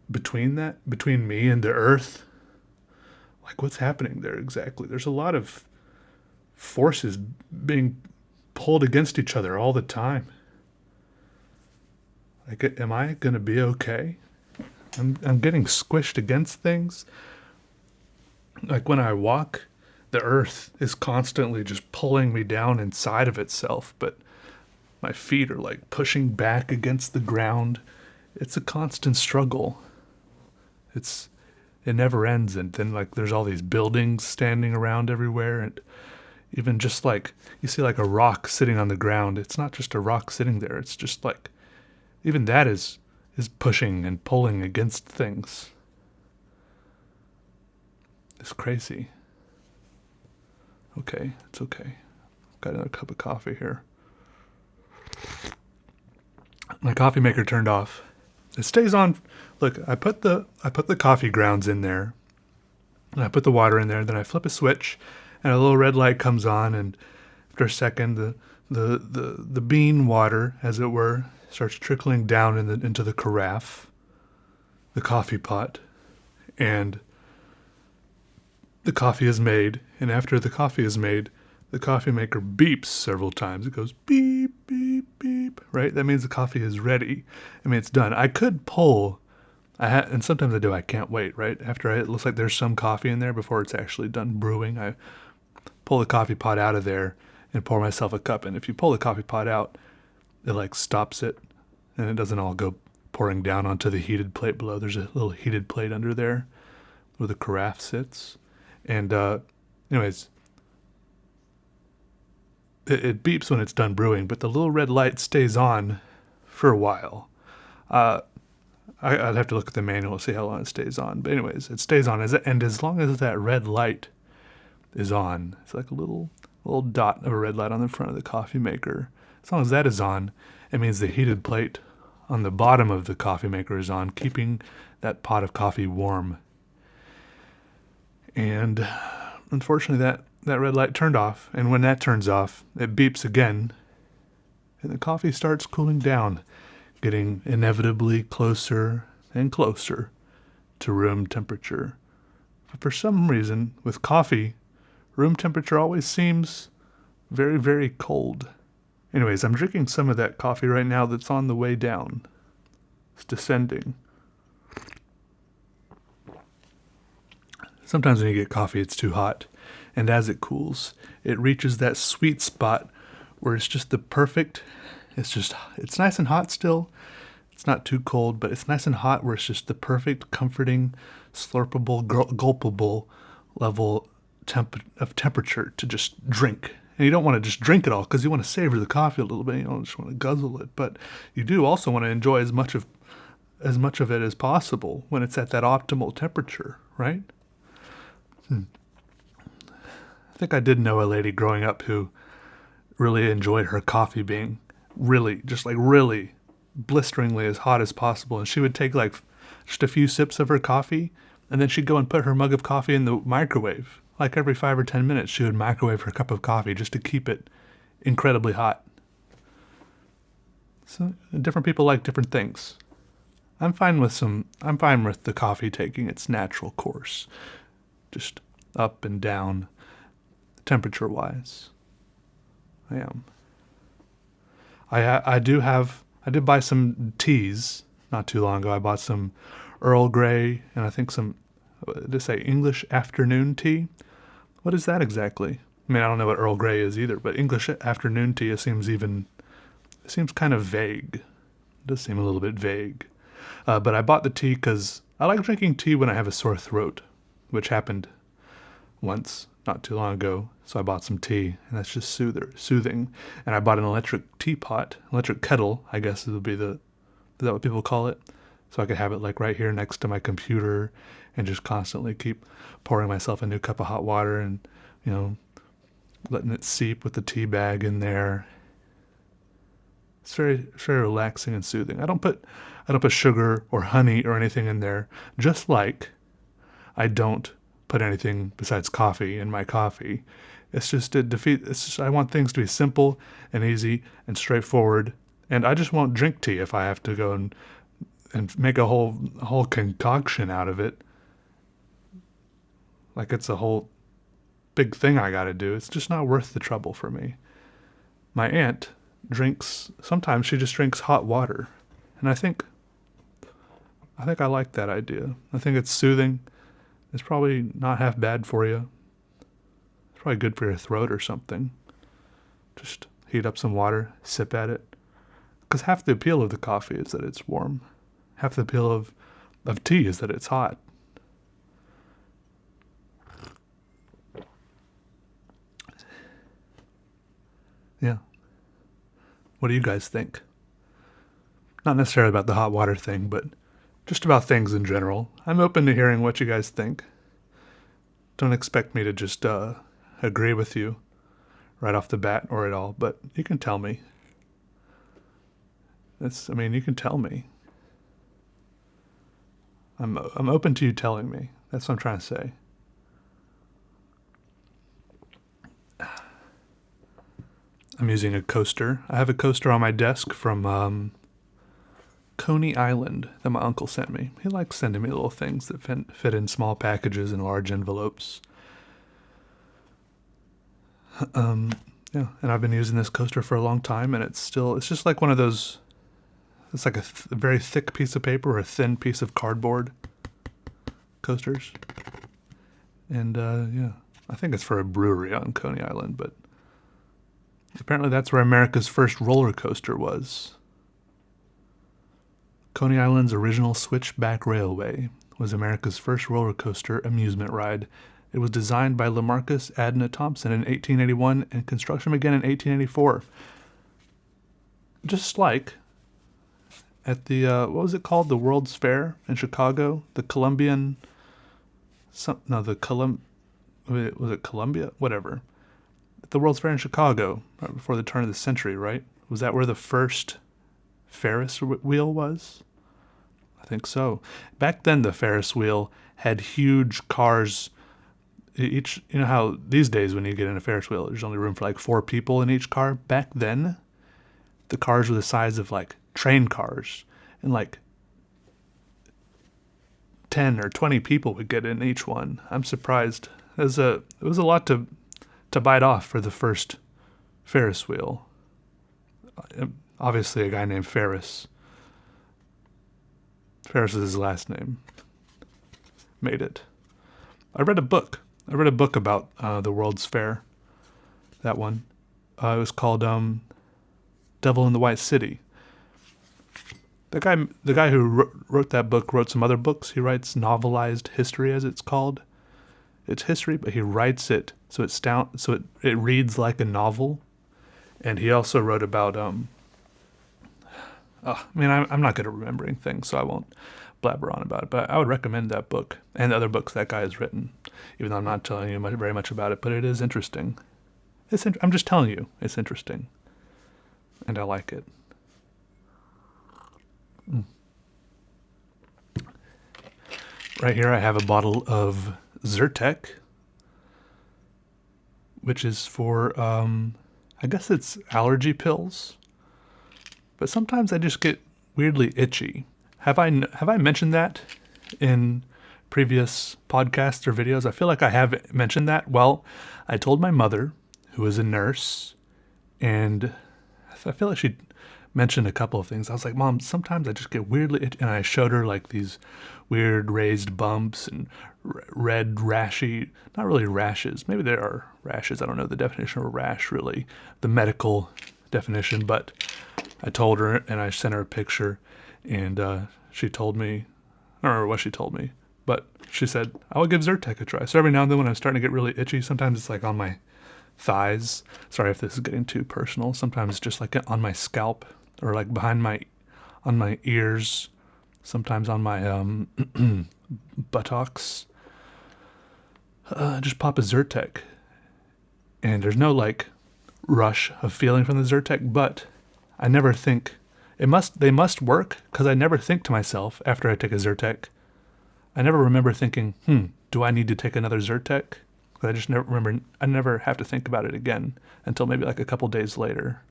between me and the earth? Like, what's happening there exactly? There's a lot of forces being pulled against each other all the time. Like, am I going to be okay? I'm getting squished against things. Like when I walk, the earth is constantly just pulling me down inside of itself, but my feet are like pushing back against the ground. It's a constant struggle. It never ends, and then like there's all these buildings standing around everywhere, and even just like you see like a rock sitting on the ground. It's not just a rock sitting there. It's just like even that is pushing and pulling against things. It's crazy. Okay, it's okay. Got another cup of coffee here. My coffee maker turned off. It stays on. Look, I put the coffee grounds in there, and I put the water in there. Then I flip a switch, and a little red light comes on. And after a second, the bean water, as it were, starts trickling down into the carafe, the coffee pot, and the coffee is made. And after the coffee is made, the coffee maker beeps several times. It goes beep, beep, beep, right? That means the coffee is ready. I mean, it's done. I could pull, and sometimes I do, I can't wait, right? It looks like there's some coffee in there before it's actually done brewing. I pull the coffee pot out of there and pour myself a cup. And if you pull the coffee pot out, it like stops it, and it doesn't all go pouring down onto the heated plate below. There's a little heated plate under there where the carafe sits. And anyways, it beeps when it's done brewing, but the little red light stays on for a while. I'd have to look at the manual to see how long it stays on. But anyways, it stays on, and as long as that red light is on, it's like a little dot of a red light on the front of the coffee maker. As long as that is on, it means the heated plate on the bottom of the coffee maker is on, keeping that pot of coffee warm. And unfortunately, that red light turned off, and when that turns off, it beeps again, and the coffee starts cooling down, getting inevitably closer and closer to room temperature. But for some reason, with coffee, room temperature always seems very, very cold. Anyways, I'm drinking some of that coffee right now that's on the way down. It's descending. Sometimes when you get coffee, it's too hot. And as it cools, it reaches that sweet spot where it's just the perfect, it's nice and hot still. It's not too cold, but it's nice and hot where it's just the perfect, comforting, slurpable, gulpable level of temperature to just drink. And you don't want to just drink it all because you want to savor the coffee a little bit. You don't just want to guzzle it. But you do also want to enjoy as much of it as possible when it's at that optimal temperature, right? I think I did know a lady growing up who really enjoyed her coffee being really blisteringly as hot as possible. And she would take like just a few sips of her coffee, and then she'd go and put her mug of coffee in the microwave. Like every 5 or 10 minutes, she would microwave her cup of coffee just to keep it incredibly hot. So different people like different things. I'm fine with the coffee taking its natural course, just up and down, temperature-wise. I am. I did buy some teas not too long ago. I bought some Earl Grey and I think some, did it say English afternoon tea? What is that exactly? I mean, I don't know what Earl Grey is either, but English afternoon tea seems kind of vague. It does seem a little bit vague. But I bought the tea because I like drinking tea when I have a sore throat, which happened once not too long ago. So I bought some tea, and that's just soothing. And I bought an electric kettle, I guess is that what people call it? So I could have it like right here next to my computer and just constantly keep pouring myself a new cup of hot water and, letting it seep with the tea bag in there. It's very, very relaxing and soothing. I don't put sugar or honey or anything in there, just like I don't put anything besides coffee in my coffee. I want things to be simple and easy and straightforward, and I just won't drink tea if I have to go and make a whole concoction out of it. Like it's a whole big thing I gotta do. It's just not worth the trouble for me. My aunt sometimes she just drinks hot water. And I think I think I like that idea. I think it's soothing. It's probably not half bad for you. It's probably good for your throat or something. Just heat up some water, sip at it. Because half the appeal of the coffee is that it's warm. Half the appeal of tea is that it's hot. Yeah. What do you guys think? Not necessarily about the hot water thing, but just about things in general. I'm open to hearing what you guys think. Don't expect me to just agree with you right off the bat or at all, but you can tell me. You can tell me. I'm open to you telling me. That's what I'm trying to say. I'm using a coaster. I have a coaster on my desk from Coney Island that my uncle sent me. He likes sending me little things that fit in small packages and large envelopes. Yeah, and I've been using this coaster for a long time, and it's just like one of those, it's like a very thick piece of paper or a thin piece of cardboard coasters. And yeah, I think it's for a brewery on Coney Island, but apparently that's where America's first roller coaster was. Coney Island's original switchback railway was America's first roller coaster amusement ride. It was designed by Lamarcus Adna Thompson in 1881 and construction began in 1884. Just like at the, what was it called? The World's Fair in Chicago? The Columbian, was it Columbia? Whatever. At the World's Fair in Chicago, right before the turn of the century, right? Was that where the first Ferris wheel was? I think so. Back then, the Ferris wheel had huge cars. You know how these days when you get in a Ferris wheel, there's only room for like 4 people in each car. Back then, the cars were the size of like train cars, and like 10 or 20 people would get in each one. I'm surprised. It was a lot to bite off for the first Ferris wheel. Obviously, a guy named Ferris. Ferris is his last name. Made it. I read a book about the World's Fair. That one. It was called Devil in the White City. The guy who wrote that book wrote some other books. He writes novelized history, as it's called. It's history, but he writes it so it reads like a novel. And he also wrote about I'm not good at remembering things, so I won't blabber on about it. But I would recommend that book and the other books that guy has written, even though I'm not telling you very much about it. But it is interesting. I'm just telling you, it's interesting, and I like it. Right here, I have a bottle of Zyrtec, which is for I guess it's allergy pills. But sometimes I just get weirdly itchy. Have I mentioned that in previous podcasts or videos? I feel like I have mentioned that. Well, I told my mother, who is a nurse, and I feel like she mentioned a couple of things. I was like, Mom, sometimes I just get weirdly itchy. And I showed her like these weird raised bumps and red rashy, not really rashes. Maybe there are rashes. I don't know the definition of a rash, really, the medical definition, but I told her, and I sent her a picture, and she told me, I don't remember what she told me, but she said, I will give Zyrtec a try. So every now and then when I'm starting to get really itchy, sometimes it's like on my thighs. Sorry if this is getting too personal. Sometimes it's just like on my scalp or like on my ears, sometimes on my buttocks. Just pop a Zyrtec. And there's no like rush of feeling from the Zyrtec, but I never think they must work, because I never think to myself after I take a Zyrtec. I never remember thinking, do I need to take another Zyrtec? I just never remember. I never have to think about it again until maybe like a couple days later.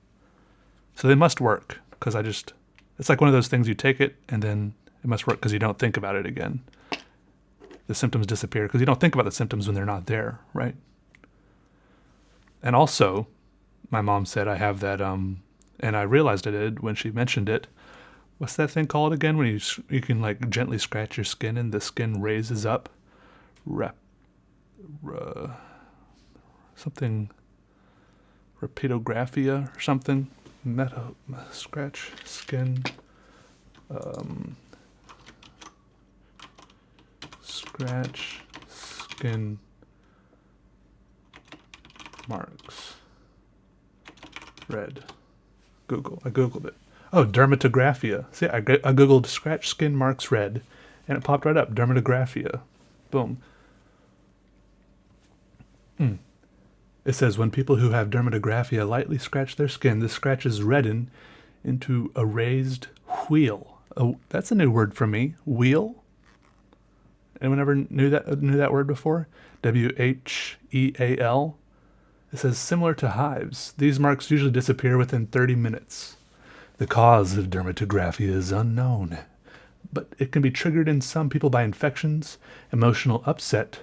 So they must work, because it's like one of those things, you take it and then it must work because you don't think about it again. The symptoms disappear because you don't think about the symptoms when they're not there, right? And also, my mom said I have that, and I realized I did when she mentioned it, what's that thing called again? When you can like gently scratch your skin and the skin raises up. Something rapidographia or something. Scratch skin. Scratch skin marks. Red. I googled it. Oh, dermatographia. See, I googled scratch skin marks red, and it popped right up. Dermatographia. Boom. It says when people who have dermatographia lightly scratch their skin, the scratches redden into a raised wheal. Oh, that's a new word for me. Wheal? Anyone ever knew that word before? WHEAL. It says similar to hives. These marks usually disappear within 30 minutes. The cause of dermatographia is unknown, but it can be triggered in some people by infections, emotional upset,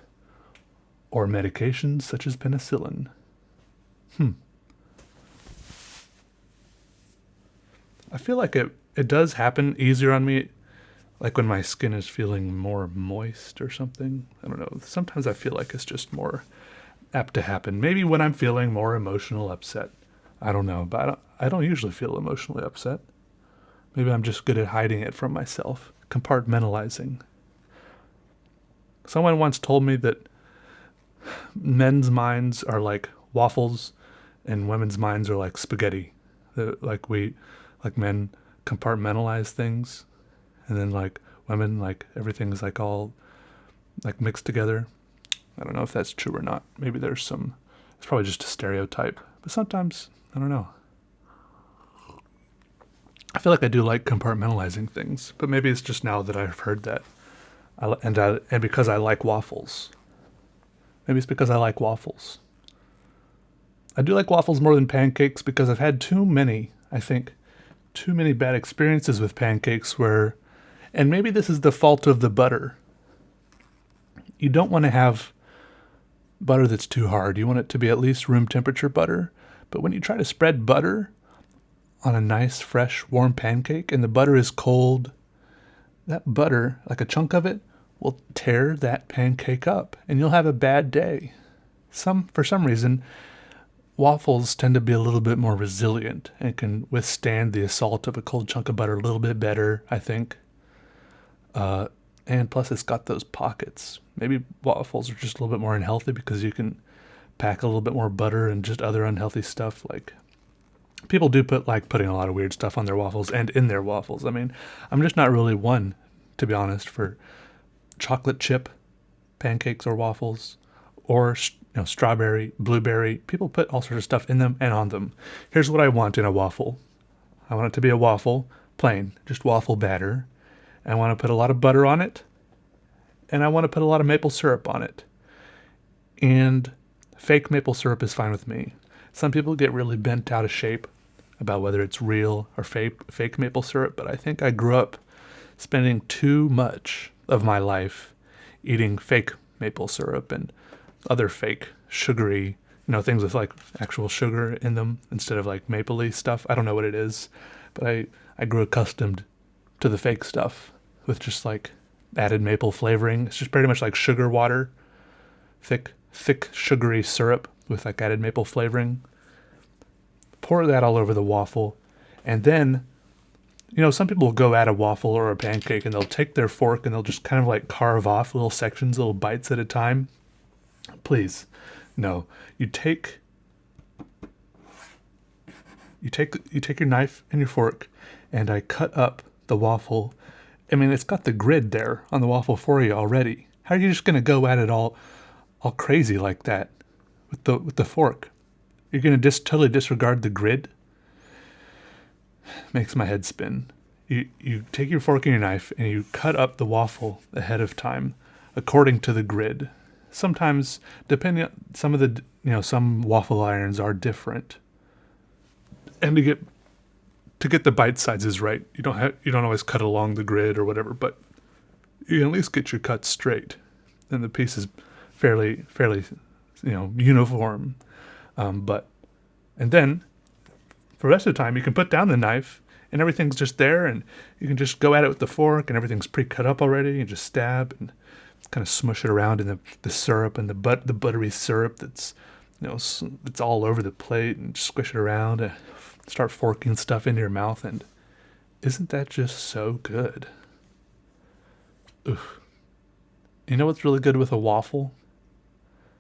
or medications such as penicillin. I feel like it does happen easier on me, like when my skin is feeling more moist or something. I don't know. Sometimes I feel like it's just more apt to happen. Maybe when I'm feeling more emotional upset. I don't know, but I don't usually feel emotionally upset. Maybe I'm just good at hiding it from myself, compartmentalizing. Someone once told me that men's minds are like waffles and women's minds are like spaghetti. Like men compartmentalize things, and then like women, like everything's like all like mixed together. I don't know if that's true or not. Maybe it's probably just a stereotype. But sometimes, I don't know. I feel like I do like compartmentalizing things, but maybe it's just now that I've heard that. And because I like waffles. Maybe it's because I like waffles. I do like waffles more than pancakes because I've had too many bad experiences with pancakes and maybe this is the fault of the butter. You don't want to have butter that's too hard. You want it to be at least room temperature butter. But when you try to spread butter on a nice, fresh, warm pancake and the butter is cold, that butter, like a chunk of it, will tear that pancake up and you'll have a bad day. For some reason, waffles tend to be a little bit more resilient and can withstand the assault of a cold chunk of butter a little bit better, I think. And plus it's got those pockets. Maybe waffles are just a little bit more unhealthy because you can pack a little bit more butter and just other unhealthy stuff. Like people do putting a lot of weird stuff on their waffles and in their waffles. I mean, I'm just not really one, to be honest, for chocolate chip pancakes or waffles or strawberry, blueberry. People put all sorts of stuff in them and on them. Here's what I want in a waffle. I want it to be a waffle, plain, just waffle batter. I want to put a lot of butter on it, and I want to put a lot of maple syrup on it. And fake maple syrup is fine with me. Some people get really bent out of shape about whether it's real or fake maple syrup, but I think I grew up spending too much of my life eating fake maple syrup and other fake sugary, things with like actual sugar in them instead of like mapley stuff. I don't know what it is, but I grew accustomed to the fake stuff with just like added maple flavoring. It's just pretty much like sugar water, thick sugary syrup with like added maple flavoring. Pour that all over the waffle, and then some people will go at a waffle or a pancake and they'll take their fork and they'll just kind of like carve off little sections, little bites at a time. Please, no. You take your knife and your fork, and I cut up the waffle. I mean, it's got the grid there on the waffle for you already. How are you just gonna go at it all crazy like that with the fork? You're gonna totally disregard the grid? Makes my head spin. You take your fork and your knife and you cut up the waffle ahead of time according to the grid. Sometimes, depending on some waffle irons are different. And to get the bite sizes right, you don't always cut along the grid or whatever, but you can at least get your cuts straight, and the piece is fairly uniform. And then for the rest of the time, you can put down the knife and everything's just there, and you can just go at it with the fork, and everything's pre-cut up already. You just stab and kind of smush it around in the syrup and the buttery syrup that's, it's all over the plate, and just squish it around and start forking stuff into your mouth. And isn't that just so good? Oof. You know what's really good with a waffle?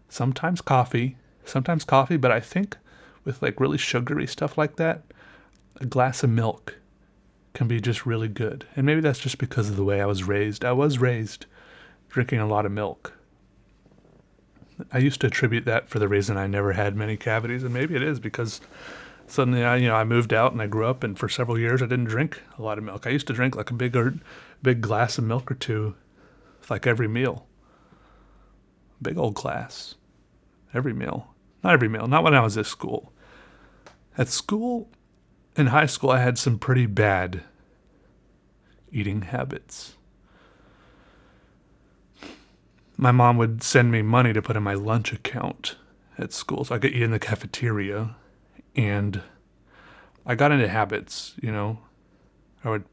Sometimes coffee, but I think with like really sugary stuff like that, a glass of milk can be just really good. And maybe that's just because of the way I was raised. I was raised drinking a lot of milk. I used to attribute that for the reason I never had many cavities, and maybe it is because suddenly I moved out and I grew up, and for several years I didn't drink a lot of milk. I used to drink like a big glass of milk or two, like every meal. Big old glass. Every meal. Not every meal. Not when I was at school. At school, in high school, I had some pretty bad eating habits. My mom would send me money to put in my lunch account at school so I could eat in the cafeteria. And I got into habits, I would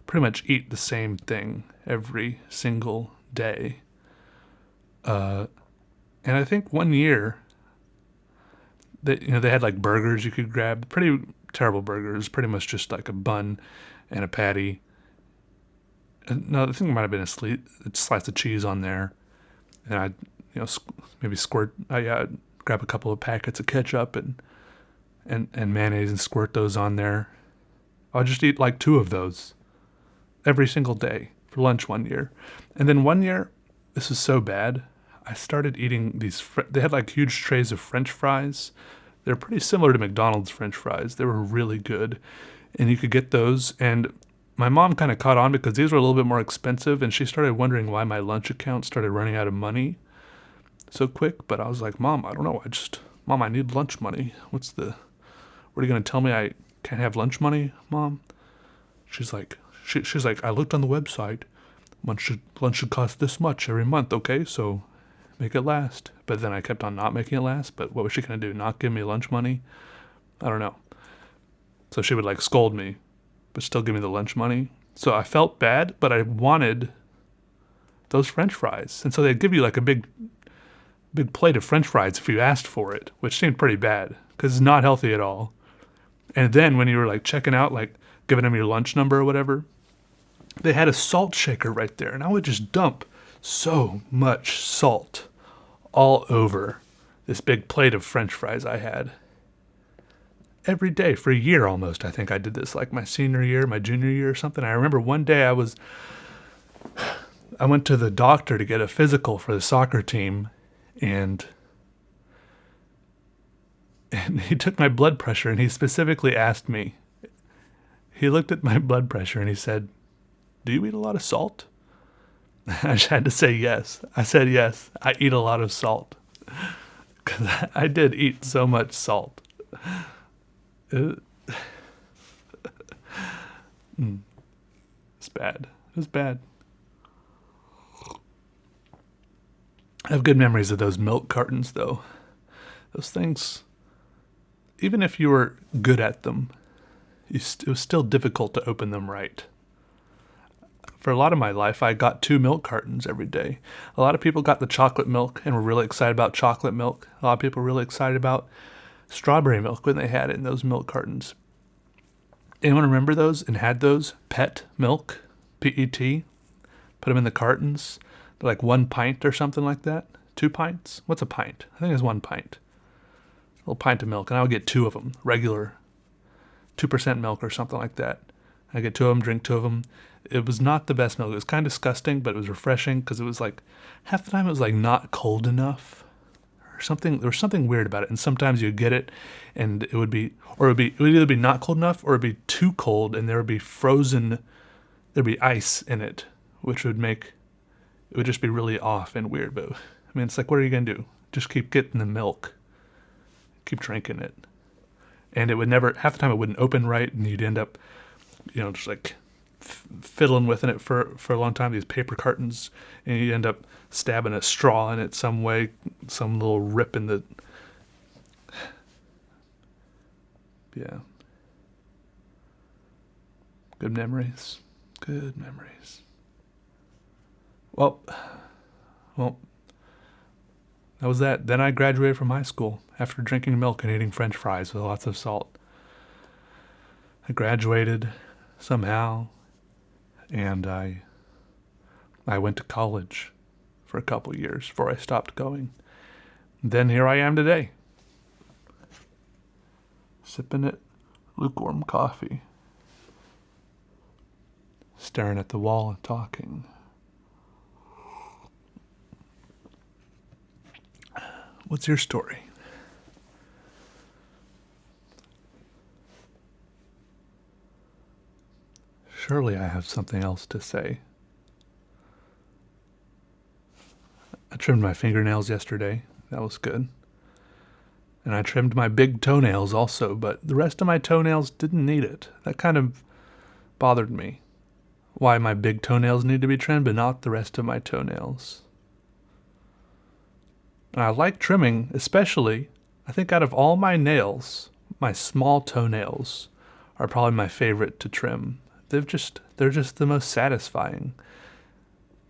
pretty much eat the same thing every single day. And I think one year, they had like burgers you could grab, pretty terrible burgers, pretty much just like a bun and a patty. And no, I think there might have been a slice of cheese on there, and I'd maybe grab a couple of packets of ketchup and mayonnaise and squirt those on there. I'll just eat like 2 of those every single day for lunch one year, and then one year, this is so bad, I started eating these. They had like huge trays of French fries. They're pretty similar to McDonald's French fries. They were really good, and you could get those. And my mom kind of caught on because these were a little bit more expensive, and she started wondering why my lunch account started running out of money so quick. But I was like, Mom, I don't know. Mom, I need lunch money. What are you going to tell me I can't have lunch money, Mom? She's like, I looked on the website. Lunch should cost this much every month, okay? So make it last. But then I kept on not making it last. But what was she going to do? Not give me lunch money? I don't know. So she would like scold me, but still give me the lunch money. So I felt bad, but I wanted those French fries. And so they'd give you like a big plate of French fries if you asked for it, which seemed pretty bad because it's not healthy at all. And then when you were like checking out, like giving them your lunch number or whatever, they had a salt shaker right there. And I would just dump so much salt all over this big plate of French fries I had. Every day for a year almost. I think I did this like my senior year, my junior year or something. I remember one day I went to the doctor to get a physical for the soccer team, and he took my blood pressure, and he specifically asked me, he looked at my blood pressure and he said, "Do you eat a lot of salt?" I just had to say yes. I said yes, I eat a lot of salt. Because I did eat so much salt. It's bad. It was bad. I have good memories of those milk cartons, though. Those things, even if you were good at them, it was still difficult to open them right. For a lot of my life, I got 2 milk cartons every day. A lot of people got the chocolate milk and were really excited about chocolate milk. A lot of people were really excited about strawberry milk when they had it in those milk cartons. Anyone remember those and had those? Pet milk, P-E-T. Put them in the cartons. They're like 1 pint or something like that. 2 pints? What's a pint? I think it's 1 pint. A little pint of milk, and I would get 2 of them, regular 2% milk or something like that. I get 2 of them, drink 2 of them. It was not the best milk. It was kind of disgusting, but it was refreshing because it was like, half the time it was like not cold enough or something. There was something weird about it. And sometimes you'd get it and it would either be not cold enough or it would be too cold and there would be there'd be ice in it, which would make, it would just be really off and weird. But I mean, it's like, what are you going to do? Just keep getting the milk. Keep drinking it. And it would never, half the time it wouldn't open right and you'd end up, just like fiddling with it for a long time, these paper cartons, and you end up stabbing a straw in it some way, some little rip in the... Yeah. Good memories. Good memories. Well, that was that. Then I graduated from high school after drinking milk and eating French fries with lots of salt. I graduated somehow, and I went to college for a couple years before I stopped going. Then here I am today, sipping at lukewarm coffee, staring at the wall and talking. What's your story? Surely I have something else to say. I trimmed my fingernails yesterday. That was good. And I trimmed my big toenails also, but the rest of my toenails didn't need it. That kind of bothered me. Why my big toenails need to be trimmed, but not the rest of my toenails. And I like trimming, especially, I think out of all my nails, my small toenails are probably my favorite to trim. They're just the most satisfying.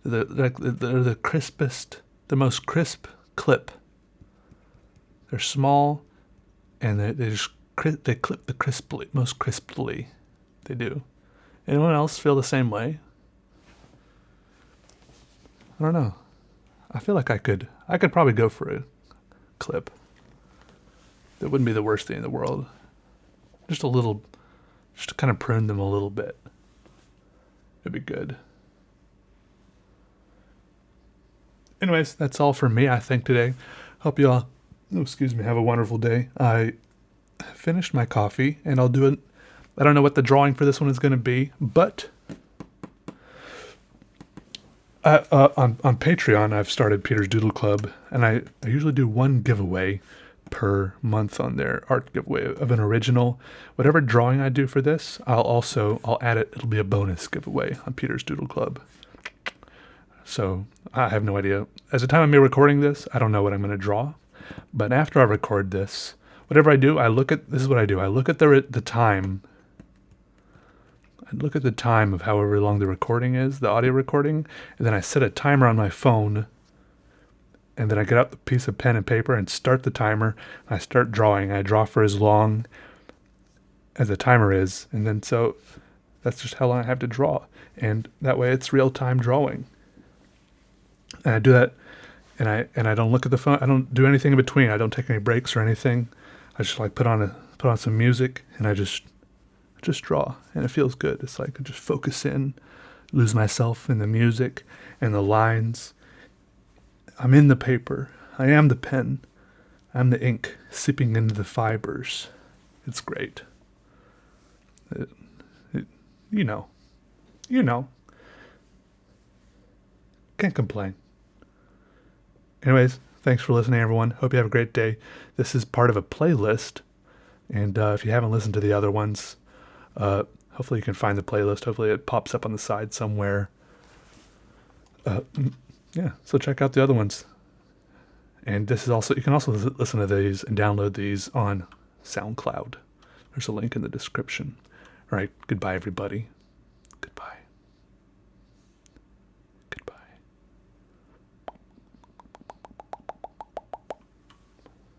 They're the crispest, the most crisp clip. They're small, and they clip the most crisply. They do. Anyone else feel the same way? I don't know. I feel like I could probably go for a clip. That wouldn't be the worst thing in the world. Just to kind of prune them a little bit. It'd be good. Anyways, that's all for me, I think, today. Hope you all, have a wonderful day. I finished my coffee, and I'll do it. I don't know what the drawing for this one is going to be, but on Patreon, I've started Peter's Doodle Club, and I usually do one giveaway per month on their art giveaway of an original. Whatever drawing I do for this, I'll add it. It'll be a bonus giveaway on Peter's Doodle Club. So I have no idea. As the time of me recording this, I don't know what I'm going to draw. But after I record this, whatever I do, this is what I do. I look at the time. I look at the time of however long the recording is, the audio recording, and then I set a timer on my phone, and then I get out the piece of pen and paper and start the timer. I start drawing. I draw for as long as the timer is, and then so that's just how long I have to draw. And that way it's real-time drawing. And I do that, and I don't look at the phone. I don't do anything in between. I don't take any breaks or anything. I just put on some music, and I just draw, and it feels good. It's like I just focus in, lose myself in the music and the lines. I'm in the paper. I am the pen. I'm the ink seeping into the fibers. It's great. You know. Can't complain. Anyways, thanks for listening, everyone. Hope you have a great day. This is part of a playlist, and if you haven't listened to the other ones, hopefully you can find the playlist. Hopefully it pops up on the side somewhere. So check out the other ones. And you can also listen to these and download these on SoundCloud. There's a link in the description. All right, goodbye, everybody.